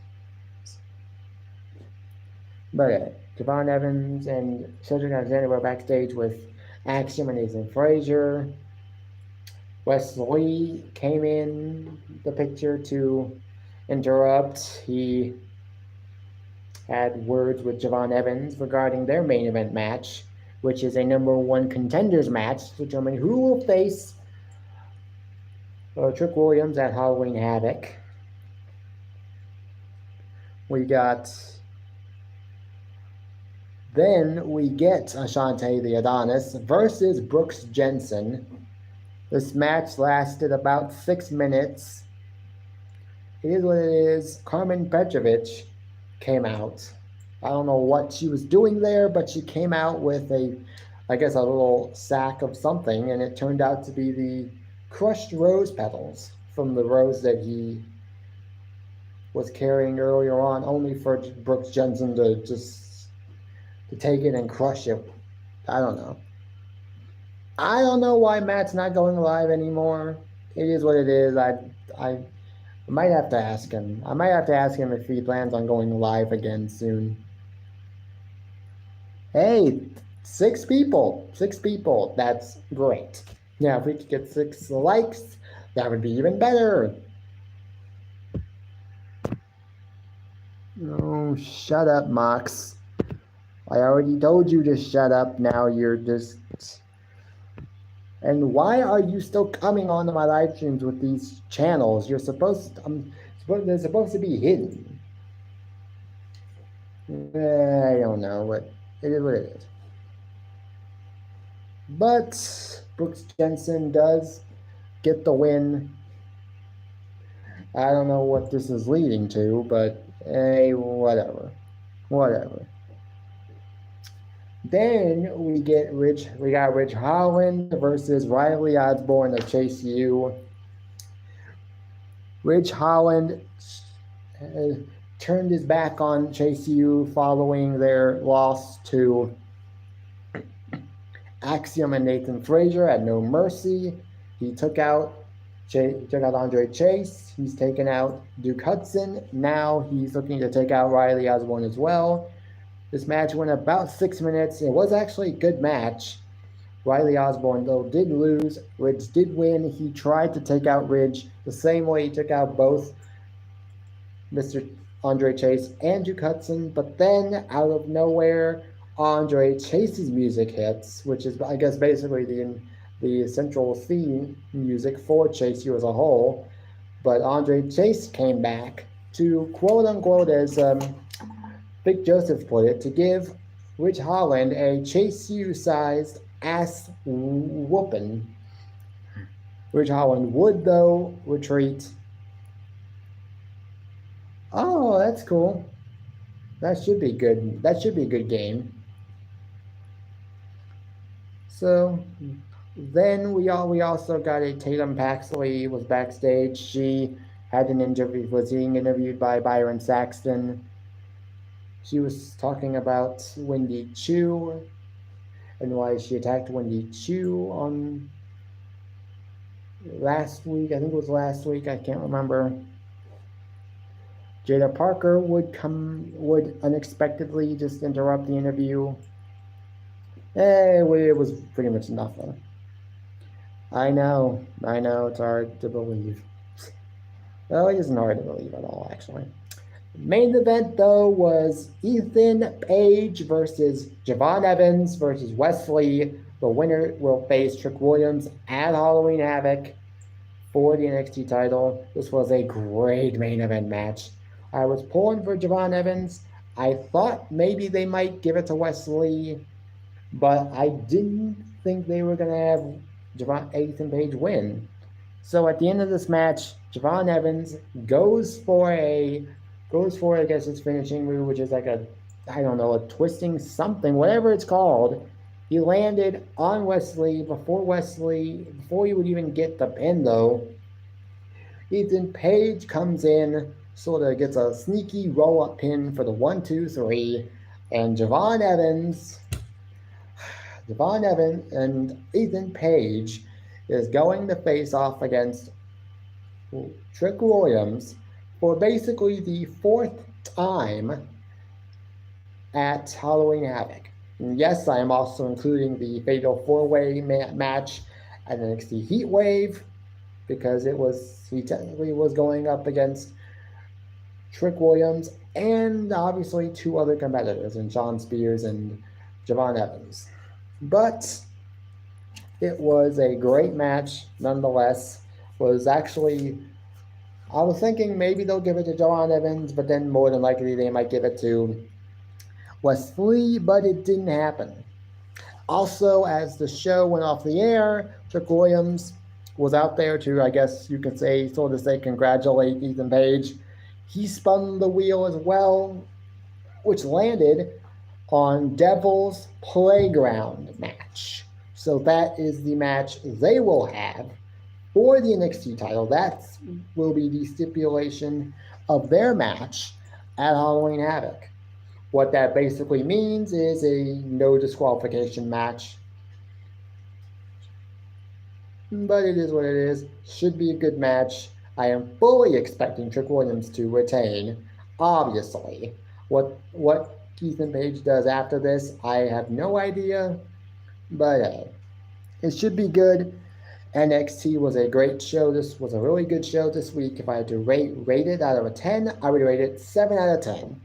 But Javon Evans and Cedric Alexander were backstage with Axiom and Nathan Frazier. Wesley came in the picture to interrupt. He had words with Javon Evans regarding their main event match, which is a #1 contenders match to determine who will face Trick Williams at Halloween Havoc. Then we get Ashante the Adonis versus Brooks Jensen. This match lasted about 6 minutes. It is what it is. Carmen Petrovic came out. I don't know what she was doing there, but she came out with a little sack of something, and it turned out to be the crushed rose petals from the rose that he was carrying earlier on, only for Brooks Jensen to take it and crush it. I don't know. I don't know why Matt's not going live anymore. It is what it is. I might have to ask him. I might have to ask him if he plans on going live again soon. Hey, 6 people. 6 people. That's great. Yeah, if we could get 6 likes, that would be even better. Oh, shut up, Mox. I already told you to shut up. Now you're just... And why are you still coming onto my live streams with these channels? They're supposed to be hidden. I don't know what it is. But Brooks Jensen does get the win. I don't know what this is leading to, but hey, whatever. Then we got Ridge Holland versus Riley Osborne of Chase U. Ridge Holland turned his back on Chase U following their loss to Axiom and Nathan Frazier at No Mercy. He took out Andre Chase. He's taken out Duke Hudson. Now he's looking to take out Riley Osborne as well. This match went about 6 minutes. It was actually a good match. Riley Osborne, though, did lose. Ridge did win. He tried to take out Ridge the same way he took out both Mr. Andre Chase and Duke Hudson. But then, out of nowhere, Andre Chase's music hits, which is, I guess, basically the central theme music for Chase U as a whole. But Andre Chase came back to, quote-unquote, as Big Joseph put it, to give Ridge Holland a Chase U-sized ass whooping. Ridge Holland would, though, retreat. Oh, that's cool. That should be good. That should be a good game. So then we also got a Tatum Paxley was backstage. She had an interview, was being interviewed by Byron Saxton. She was talking about Wendy Chu and why she attacked Wendy Chu on last week. I think it was last week. I can't remember. Jada Parker would unexpectedly just interrupt the interview. It was pretty much nothing. I know, it's hard to believe. Well, it isn't hard to believe at all, actually. Main event, though, was Ethan Page versus Javon Evans versus Wesley. The winner will face Trick Williams at Halloween Havoc for the NXT title. This was a great main event match. I was pulling for Javon Evans. I thought maybe they might give it to Wesley, but I didn't think they were going to have Ethan Page win. So at the end of this match, Javon Evans goes for I guess his finishing move, which is like a twisting something, whatever it's called. He landed on Wesley before he would even get the pin, though. Ethan Page comes in, sort of gets a sneaky roll-up pin for the 1, 2, 3, and Javon Evans and Ethan Page is going to face off against Trick Williams for basically the 4th time at Halloween Havoc. And yes, I am also including the Fatal 4-Way match at NXT Heatwave, because he technically was going up against Trick Williams and obviously 2 other competitors, in Shawn Spears and Javon Evans. But it was a great match nonetheless. I was thinking maybe they'll give it to Javon Evans, but then more than likely they might give it to Wesley, but it didn't happen. Also, as the show went off the air, Trick Williams was out there to, I guess you could say, congratulate Ethan Page. He spun the wheel as well, which landed on Devil's Playground match. So that is the match they will have for the NXT title. That will be the stipulation of their match at Halloween Havoc. What that basically means is a no disqualification match. But it is what it is. Should be a good match. I am fully expecting Trick Williams to retain. Obviously. What Ethan Page does after this, I have no idea. But it should be good. NXT was a great show. This was a really good show this week. If I had to rate it out of 10, I would rate it 7 out of 10.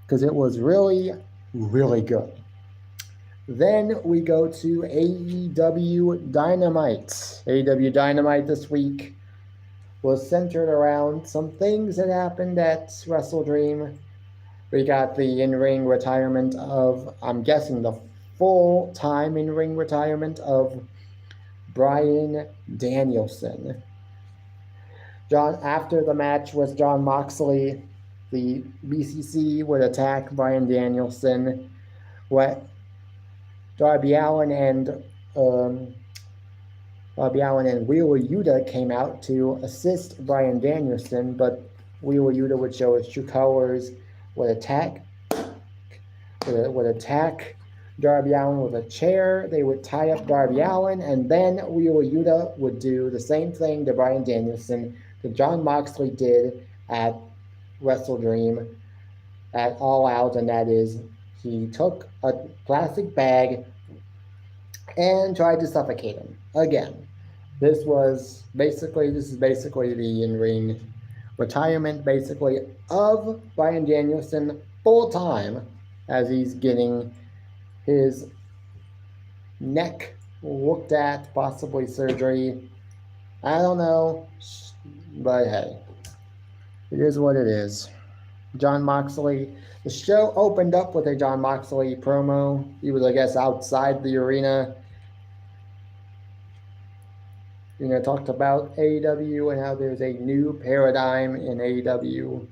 Because it was really, really good. Then we go to AEW Dynamite. AEW Dynamite this week was centered around some things that happened at Wrestle Dream. We got the in-ring retirement of, I'm guessing, the full-time in-ring retirement of Bryan Danielson. After the match was Jon Moxley. The BCC would attack Bryan Danielson. Darby Allin and Wheeler Yuta came out to assist Bryan Danielson, but Wheeler Yuta would show his true colors, would attack Darby Allin with a chair. They would tie up Darby Allin, and then Wheeler Yuta would do the same thing to Bryan Danielson that Jon Moxley did at Wrestle Dream at All Out, and that is he took a plastic bag and tried to suffocate him again. This is basically the in-ring retirement, basically, of Bryan Danielson full time as he's getting his neck looked at, possibly surgery. I don't know, but hey, it is what it is. Jon Moxley. The show opened up with a Jon Moxley promo. He was, I guess, outside the arena. Talked about AEW and how there's a new paradigm in AEW.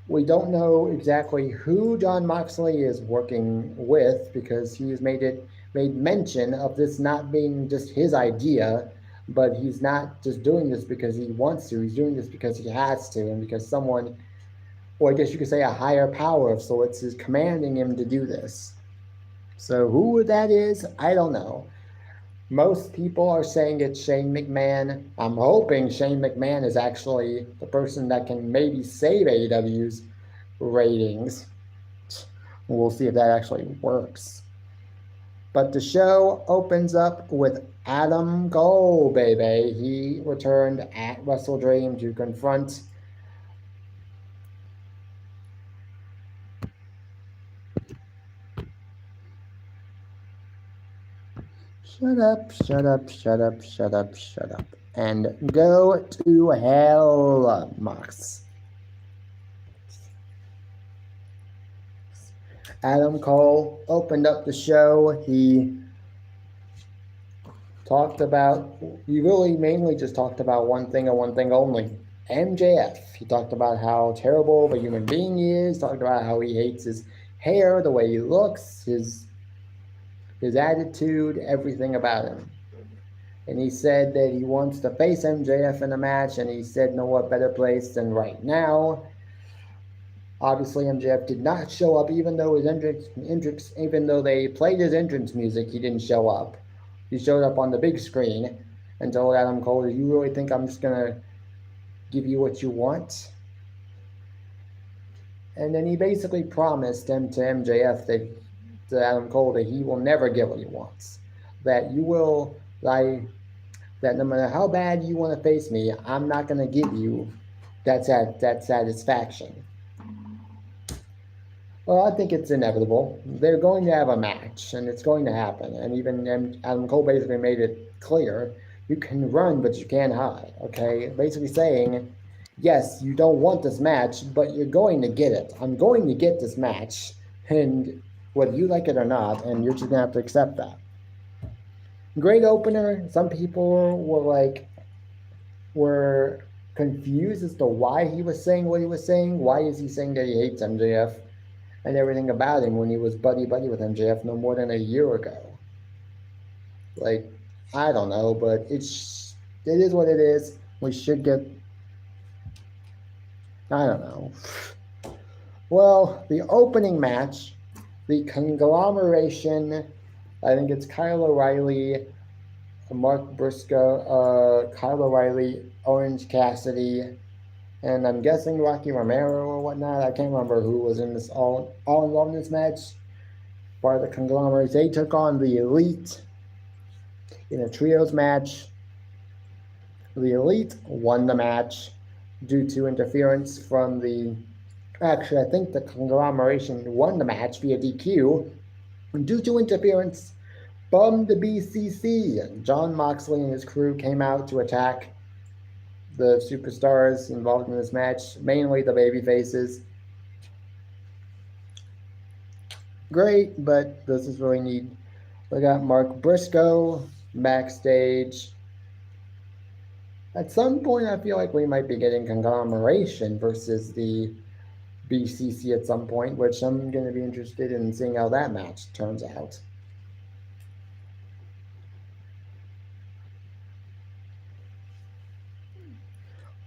We don't know exactly who Jon Moxley is working with because he's made mention of this not being just his idea, but he's not just doing this because he wants to. He's doing this because he has to, and because someone, or I guess you could say a higher power of sorts, is commanding him to do this. So who that is, I don't know. Most people are saying it's Shane McMahon. I'm hoping Shane McMahon is actually the person that can maybe save AEW's ratings. We'll see if that actually works. But the show opens up with Adam Cole, baby. He returned at Wrestle Dream to confront Shut up. And go to hell, Mox. Adam Cole opened up the show. He really mainly just talked about one thing and one thing only. MJF. He talked about how terrible of a human being he is, talked about how he hates his hair, the way he looks, his attitude, everything about him. And he said that he wants to face MJF in a match, and he said no what better place than right now. Obviously, MJF did not show up, even though even though they played his entrance music, he didn't show up. He showed up on the big screen and told Adam Cole, "Do you really think I'm just gonna give you what you want?" And then he basically promised him to MJF to Adam Cole that he will never get what he wants. That that no matter how bad you want to face me, I'm not going to give you that satisfaction. Well, I think it's inevitable. They're going to have a match, and it's going to happen. And even Adam Cole basically made it clear, you can run, but you can't hide, okay? Basically saying, yes, you don't want this match, but you're going to get it. I'm going to get this match, and whether you like it or not, and you're just going to have to accept that. Great opener. Some people were confused as to why he was saying what he was saying. Why is he saying that he hates MJF and everything about him when he was buddy-buddy with MJF no more than a year ago? I don't know, but it is what it is. We should get... I don't know. Well, the opening match, the conglomeration... I think it's Kyle O'Reilly, Mark Briscoe, Kyle O'Reilly, Orange Cassidy, and I'm guessing Rocky Romero or whatnot. I can't remember who was in this all involved in this match. Part of the conglomerate. They took on the Elite in a trios match. The Elite won the match due to interference from the... Actually, I think the conglomeration won the match via DQ due to interference from the BCC. Jon Moxley and his crew came out to attack the superstars involved in this match, mainly the baby faces. Great, but this is really neat. We got Mark Briscoe backstage. At some point, I feel like we might be getting conglomeration versus the BCC at some point, which I'm going to be interested in seeing how that match turns out.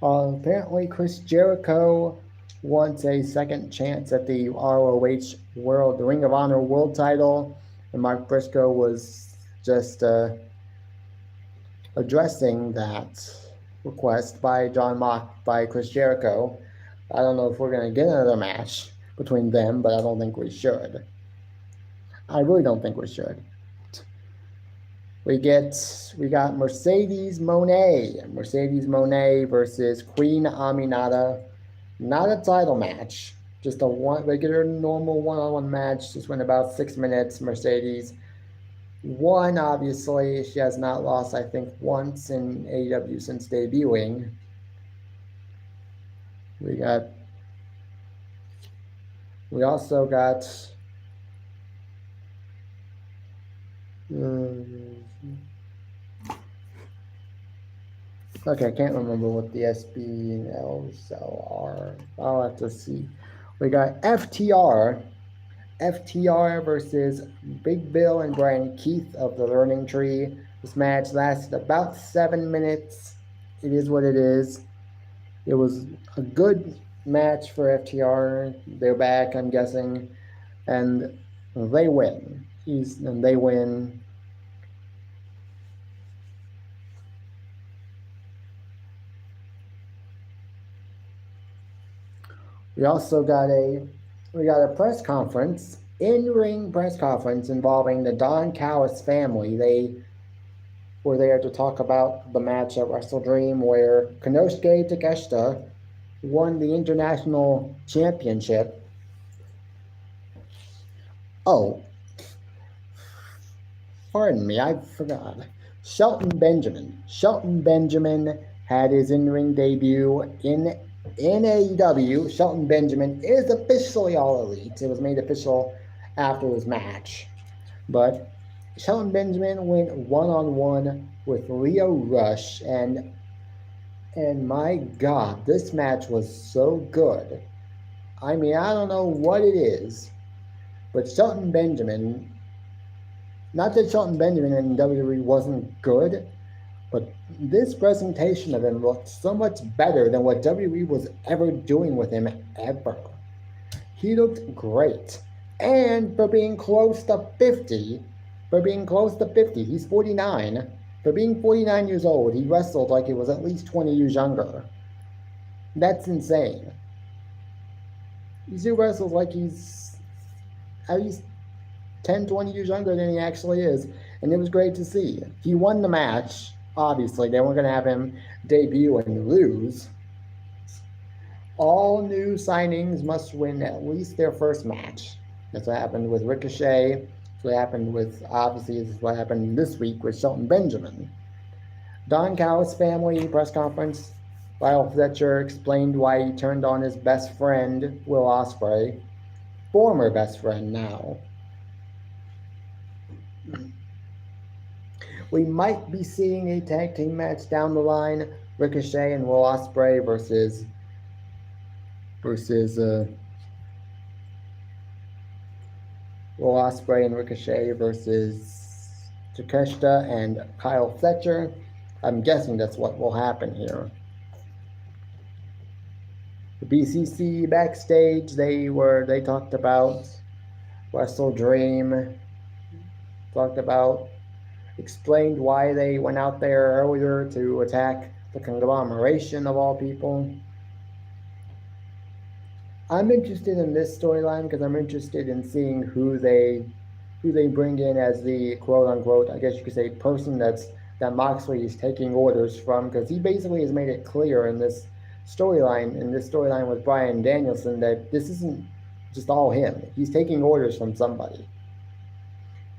Apparently, Chris Jericho wants a second chance at the ROH World Ring of Honor World Title, and Mark Briscoe was just addressing that request by John Mock by Chris Jericho. I don't know if we're going to get another match between them, but I don't think we should. I really don't think we should. We got Mercedes Moné versus Queen Aminata. Not a title match, just a regular normal one-on-one match. Just went about 6 minutes. Mercedes won. Obviously, she has not lost, I think, once in AEW since debuting. We also got. Okay, I can't remember what the SB and LSL are. I'll have to see. We got FTR versus Big Bill and Brian Keith of the Learning Tree. This match lasted about 7 minutes. It is what it is. It was a good match for FTR. They're back, I'm guessing, and they win. They win. We also got a press conference, in-ring press conference involving the Don Callis family. They were there to talk about the match at Wrestle Dream where Konosuke Takeshita won the International Championship. Oh, pardon me, I forgot. Shelton Benjamin had his in-ring debut in AEW. Shelton Benjamin is officially All Elite. It was made official after his match. But Shelton Benjamin went one-on-one with Leo Rush, and my God, this match was so good. I mean, I don't know what it is, but Shelton Benjamin, not that Shelton Benjamin in WWE wasn't good, but this presentation of him looked so much better than what WWE was ever doing with him ever. He looked great. And for being close to 50, he's 49. For being 49 years old, he wrestled like he was at least 20 years younger. That's insane. He wrestles like he's at least 10, 20 years younger than he actually is. And it was great to see. He won the match. Obviously, they weren't going to have him debut and lose. All new signings must win at least their first match. That's what happened with Ricochet. That's what happened with, obviously, this is what happened this week with Shelton Benjamin. Don Callis family press conference. Lyle Fletcher explained why he turned on his best friend, Will Ospreay. Former best friend now. We might be seeing a tag team match down the line. Ricochet and Will Ospreay versus Will Ospreay and Ricochet versus Takeshita and Kyle Fletcher. I'm guessing that's what will happen here. The BCC backstage, they talked about Wrestle Dream, explained why they went out there earlier to attack the conglomeration of all people. I'm interested in this storyline because I'm interested in seeing who they bring in as the quote-unquote, I guess you could say, person that Moxley is taking orders from, because he basically has made it clear in this storyline with Bryan Danielson that this isn't just all him. He's taking orders from somebody.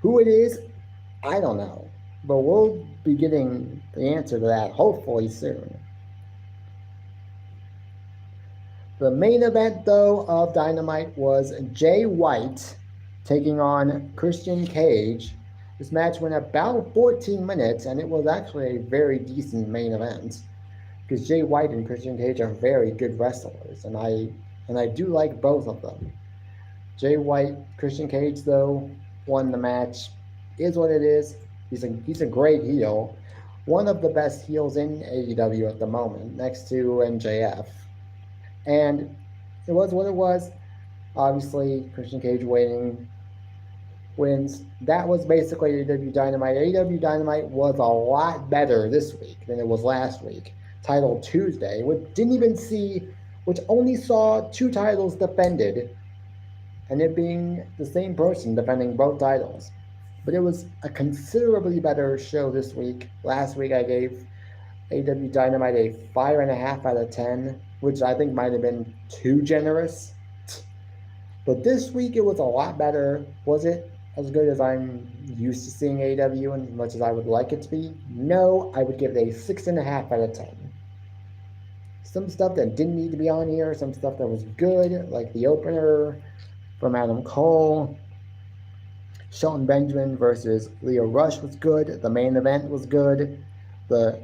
Who it is, I don't know. But we'll be getting the answer to that hopefully soon. The main event, though, of Dynamite was Jay White taking on Christian Cage. This match went about 14 minutes, and it was actually a very decent main event. Because Jay White and Christian Cage are very good wrestlers, and I do like both of them. Jay White, Christian Cage, though, won the match. Is what it is. He's a great heel. one of the best heels in AEW at the moment, next to MJF. And it was what it was. Obviously, Christian Cage wins. That was basically AEW Dynamite. AEW Dynamite was a lot better this week than it was last week. Title Tuesday, which only saw 2 titles defended, and it being the same person defending both titles. But it was a considerably better show this week. Last week I gave AEW Dynamite a 5.5 out of 10, which I think might have been too generous. But this week it was a lot better. Was it as good as I'm used to seeing AEW and as much as I would like it to be? No, I would give it a 6.5 out of 10. Some stuff that didn't need to be on here, some stuff that was good, like the opener from Adam Cole. Shelton Benjamin versus Lio Rush was good. The main event was good. The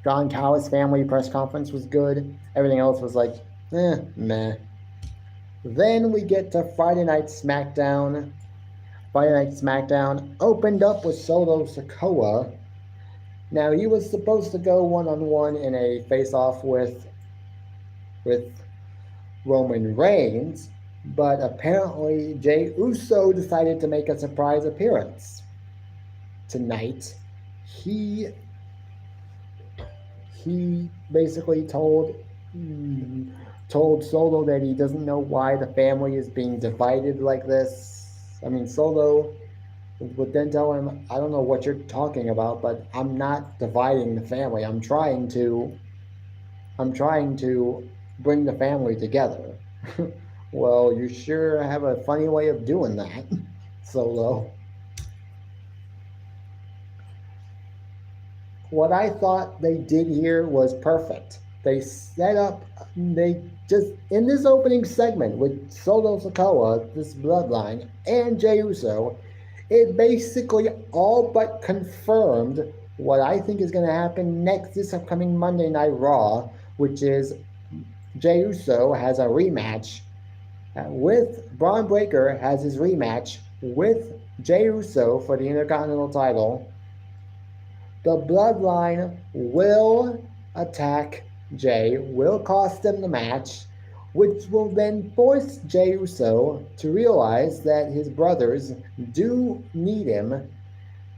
John Callis family press conference was good. Everything else was like, meh. Then we get to Friday Night SmackDown. Friday Night SmackDown opened up with Solo Sikoa. Now, he was supposed to go one-on-one in a face-off with Roman Reigns, but apparently Jey Uso decided to make a surprise appearance tonight. He basically told Solo that he doesn't know why the family is being divided like this. I mean, Solo would then tell him, I don't know what you're talking about, but I'm not dividing the family. I'm trying to bring the family together. Well, you sure have a funny way of doing that, Solo. What I thought they did here was perfect. They just, in this opening segment with Solo Sikoa, this bloodline, and Jey Uso, it basically all but confirmed what I think is going to happen this upcoming Monday Night Raw, which is Jey Uso has a rematch with Braun Breaker has his rematch with Jey Uso for the Intercontinental title. The Bloodline will attack Jey, will cost him the match, which will then force Jey Uso to realize that his brothers do need him,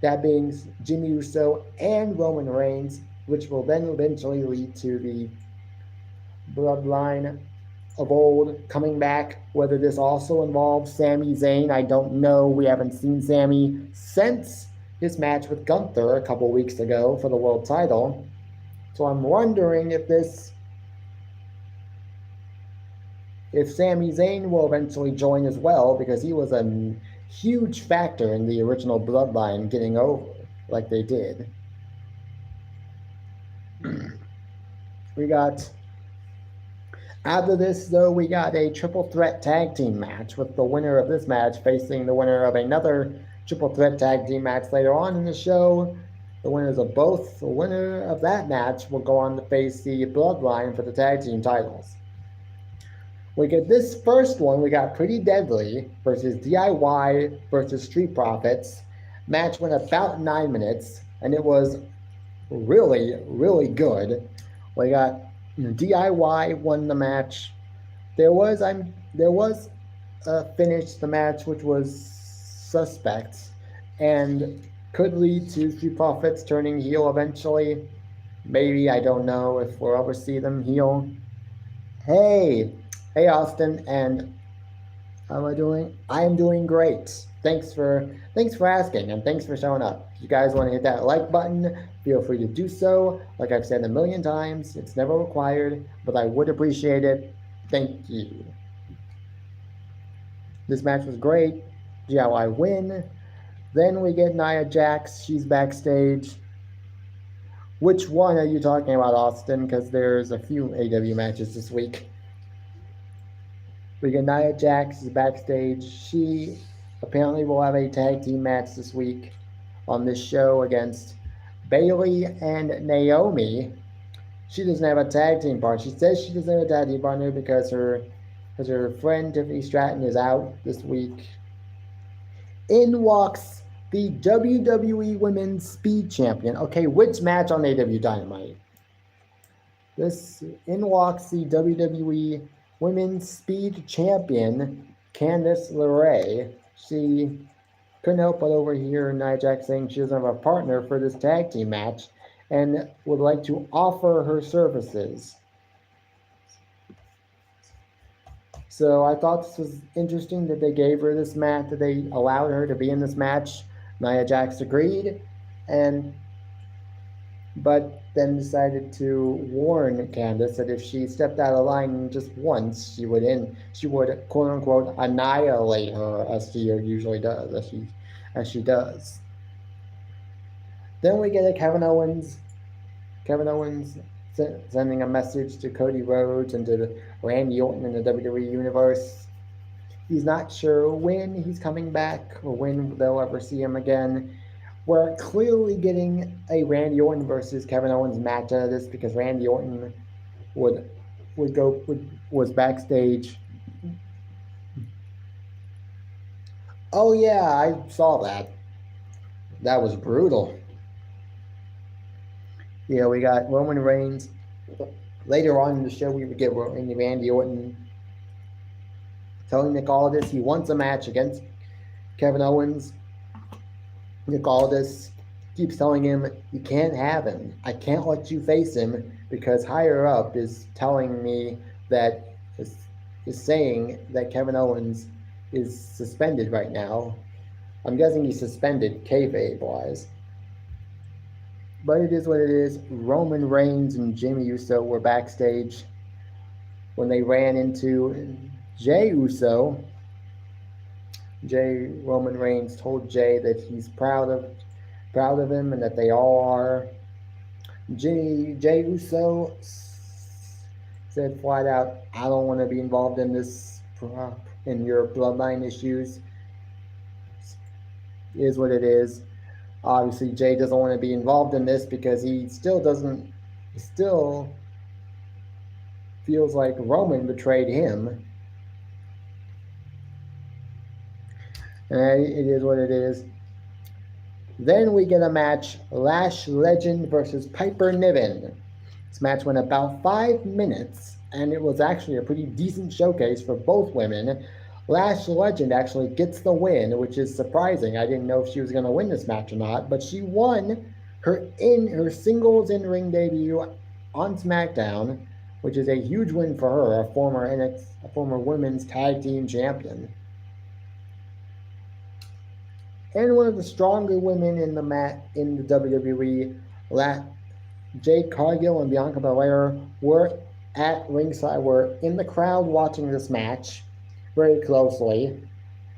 that being Jimmy Uso and Roman Reigns, which will then eventually lead to the Bloodline of old coming back. Whether this also involves Sami Zayn, I don't know. We haven't seen Sami since his match with Gunther a couple weeks ago for the world title. So I'm wondering if Sami Zayn will eventually join as well, because he was a huge factor in the original Bloodline getting over like they did. After this, though, we got a triple threat tag team match with the winner of this match facing the winner of another triple threat tag team match later on in the show. The winners of both, the winner of that match will go on to face the Bloodline for the tag team titles. We get this first one, we got Pretty Deadly versus DIY versus Street Profits. Match went about 9 minutes, and it was really, really good. We got DIY won the match. There was a finish to the match which was suspect and could lead to Street Profits turning heel eventually. Maybe, I don't know if we'll ever see them heel. Hey Austin, and how am I doing? I am doing great. Thanks for asking, and thanks for showing up. If you guys want to hit that like button, feel free to do so. Like I've said a million times, it's never required, but I would appreciate it. Thank you. This match was great. DIY win. Then we get Nia Jax. She's backstage. Which one are you talking about, Austin? Because there's a few AEW matches this week. We get Nia Jax is backstage. She apparently will have a tag team match this week on this show against Bayley and Naomi. She doesn't have a tag team partner. She says she doesn't have a tag team partner because her friend Tiffany Stratton is out this week. In walks the WWE Women's Speed Champion. Okay, which match on AW Dynamite? This in walks the WWE Women's Speed Champion, Candice LeRae. She couldn't help but overhear Nia Jax saying she doesn't have a partner for this tag team match and would like to offer her services. So I thought this was interesting that they gave her this match, that they allowed her to be in this match. Nia Jax agreed, but then decided to warn Candice that if she stepped out of line just once, she would quote unquote annihilate her, as she usually does, as she does. Then we get a Kevin Owens sending a message to Cody Rhodes and to Randy Orton in the WWE Universe. He's not sure when he's coming back or when they'll ever see him again. We're clearly getting a Randy Orton versus Kevin Owens match out of this because Randy Orton was backstage. Oh yeah, I saw that. That was brutal. Yeah, we got Roman Reigns. Later on in the show, we would get Randy Orton telling Nick Aldis he wants a match against Kevin Owens. Nick Aldis keeps telling him, you can't have him. I can't let you face him because higher up is telling me that is saying that Kevin Owens is suspended right now. I'm guessing he's suspended kayfabe-wise. But it is what it is. Roman Reigns and Jimmy Uso were backstage when they ran into Jey Uso. Roman Reigns told Jey that he's proud of him and that they all are. Jey Uso said flat out, I don't want to be involved in this, in your bloodline issues. It is what it is. Obviously, Jey doesn't want to be involved in this because he still feels like Roman betrayed him. And it is what it is. Then we get a match, Lash Legend versus Piper Niven. This match went about 5 minutes, and it was actually a pretty decent showcase for both women. Lash Legend actually gets the win, which is surprising. I didn't know if she was going to win this match or not, but she won her singles in-ring debut on SmackDown, which is a huge win for her, a former women's tag team champion. And one of the stronger women in the WWE, Jade Cargill and Bianca Belair were at ringside, were in the crowd watching this match very closely.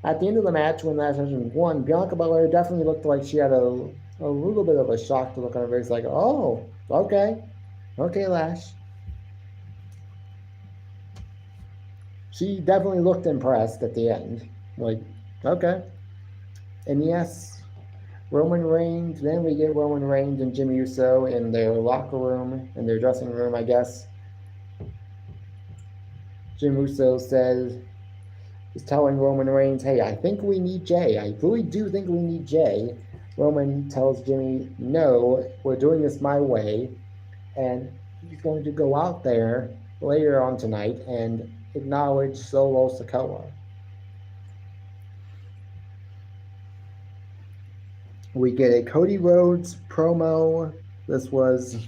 At the end of the match, when Lash Legend won, Bianca Belair definitely looked like she had a little bit of a shocked look on her face, like, oh, okay, Lash. She definitely looked impressed at the end, like, okay. And yes, Roman Reigns, then we get Roman Reigns and Jimmy Uso in their locker room, in their dressing room, I guess. Jim Uso is telling Roman Reigns, hey, I think we need Jey. I really do think we need Jey. Roman tells Jimmy, no, we're doing this my way. And he's going to go out there later on tonight and acknowledge Solo Sikoa. We get a Cody Rhodes promo. This was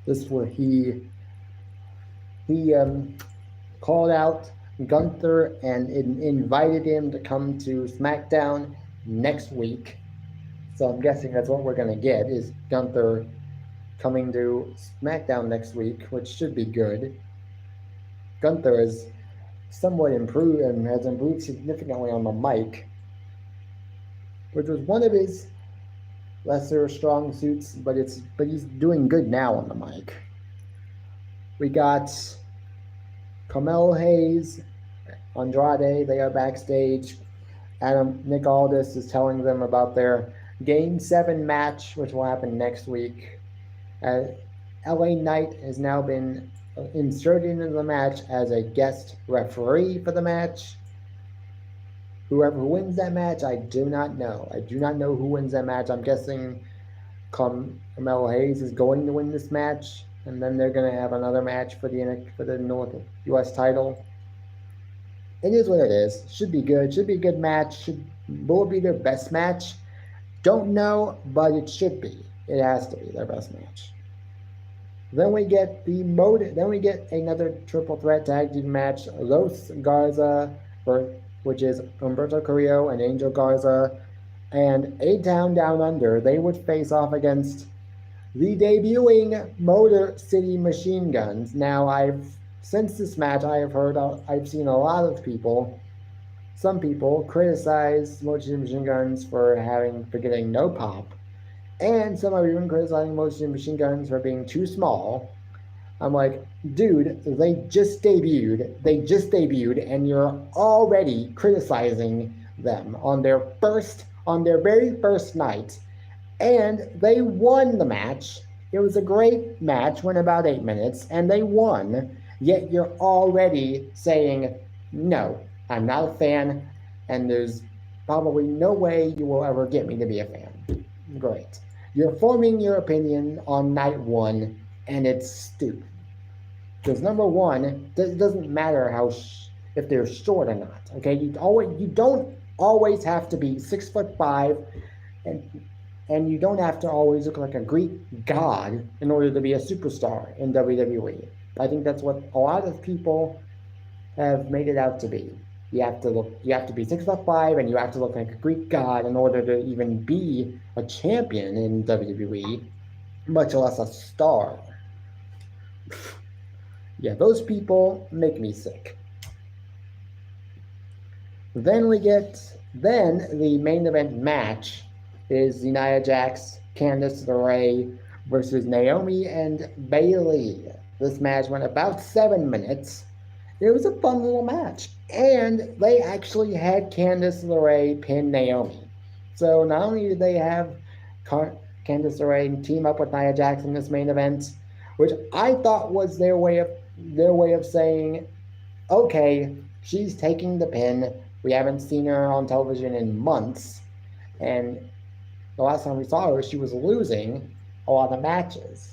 he called out Gunther and invited him to come to SmackDown next week. So I'm guessing that's what we're going to get, is Gunther coming to SmackDown next week, which should be good. Gunther is somewhat improved and has improved significantly on the mic, which was one of his lesser strong suits, but he's doing good now on the mic. We got Carmelo Hayes, Andrade, they are backstage. Nick Aldis is telling them about their Game 7 match, which will happen next week. LA Knight has now been inserted into the match as a guest referee for the match. Whoever wins that match, I do not know. I do not know who wins that match. I'm guessing Carmelo Hayes is going to win this match, and then they're going to have another match for the North U.S. title. It is what it is. Should be good. Should be a good match. Will it be their best match? Don't know, but it should be. It has to be their best match. Then we get another triple threat tag team match. Los Garza, which is Humberto Carrillo and Angel Garza, and A-Town Down Under. They would face off against the debuting Motor City Machine Guns. Now, since this match, I've seen a lot of people, some people criticize Motor City Machine Guns for getting no pop, and some are even criticizing Motor City Machine Guns for being too small. I'm like, dude, they just debuted, and you're already criticizing them on their very first night, and they won the match. It was a great match, went about 8 minutes, and they won, yet you're already saying, no, I'm not a fan, and there's probably no way you will ever get me to be a fan. Great. You're forming your opinion on night one, and it's stupid. Because number one, it doesn't matter if they're short or not. Okay, you don't always have to be 6'5", and you don't have to always look like a Greek god in order to be a superstar in WWE. I think that's what a lot of people have made it out to be. You have to be 6'5", and you have to look like a Greek god in order to even be a champion in WWE, much less a star. Yeah, those people make me sick. Then the main event match is Nia Jax, Candice LeRae versus Naomi and Bayley. This match went about 7 minutes. It was a fun little match. And they actually had Candice LeRae pin Naomi. So not only did they have Candice LeRae team up with Nia Jax in this main event, which I thought was their way of saying, okay, she's taking the pin. We haven't seen her on television in months. And the last time we saw her, she was losing a lot of matches.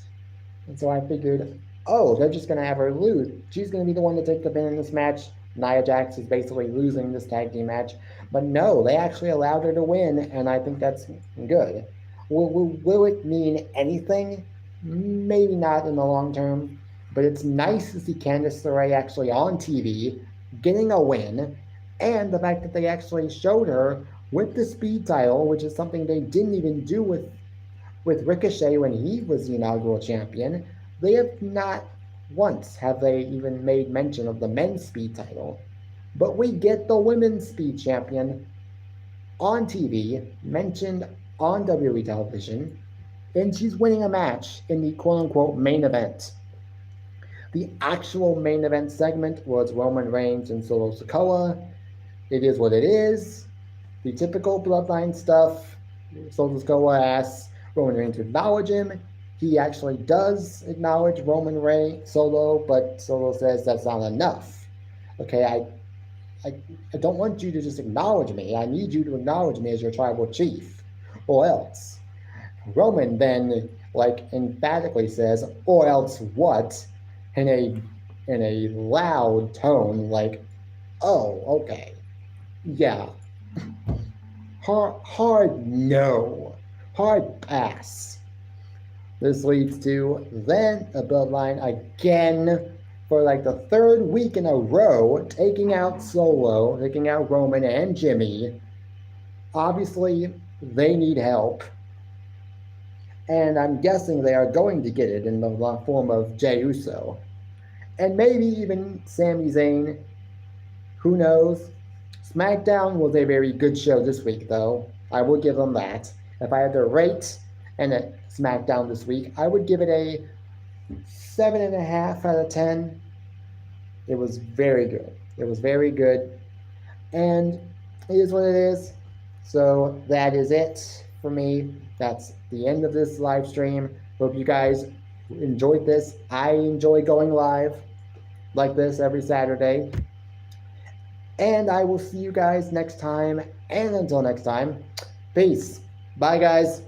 And so I figured, oh, they're just going to have her lose. She's going to be the one to take the pin in this match. Nia Jax is basically losing this tag team match. But no, they actually allowed her to win, and I think that's good. Will it mean anything? Maybe not in the long term, but it's nice to see Candice LeRae actually on TV, getting a win, and the fact that they actually showed her with the speed title, which is something they didn't even do with Ricochet when he was the inaugural champion. They have not once have they even made mention of the men's speed title, but we get the women's speed champion on TV, mentioned on WWE television, and she's winning a match in the quote-unquote main event. The actual main event segment was Roman Reigns and Solo Sikoa. It is what it is. The typical bloodline stuff. Solo Sikoa asks Roman Reigns to acknowledge him. He actually does acknowledge Roman Reigns, Solo, but Solo says that's not enough. Okay, I don't want you to just acknowledge me. I need you to acknowledge me as your tribal chief, or else. Roman then, emphatically says, or else what? In a loud tone, oh, okay. Yeah. Hard no. Hard pass. This leads to then a bloodline again for the third week in a row, taking out Solo, taking out Roman and Jimmy. Obviously, they need help. And I'm guessing they are going to get it in the form of Jey Uso. And maybe even Sami Zayn. Who knows? SmackDown was a very good show this week, though. I will give them that. If I had to rate a SmackDown this week, I would give it a 7.5 out of 10. It was very good. It was very good. And it is what it is. So that is it for me. That's the end of this live stream. Hope you guys enjoyed this. I enjoy going live like this every Saturday. And I will see you guys next time. And until next time, peace. Bye, guys.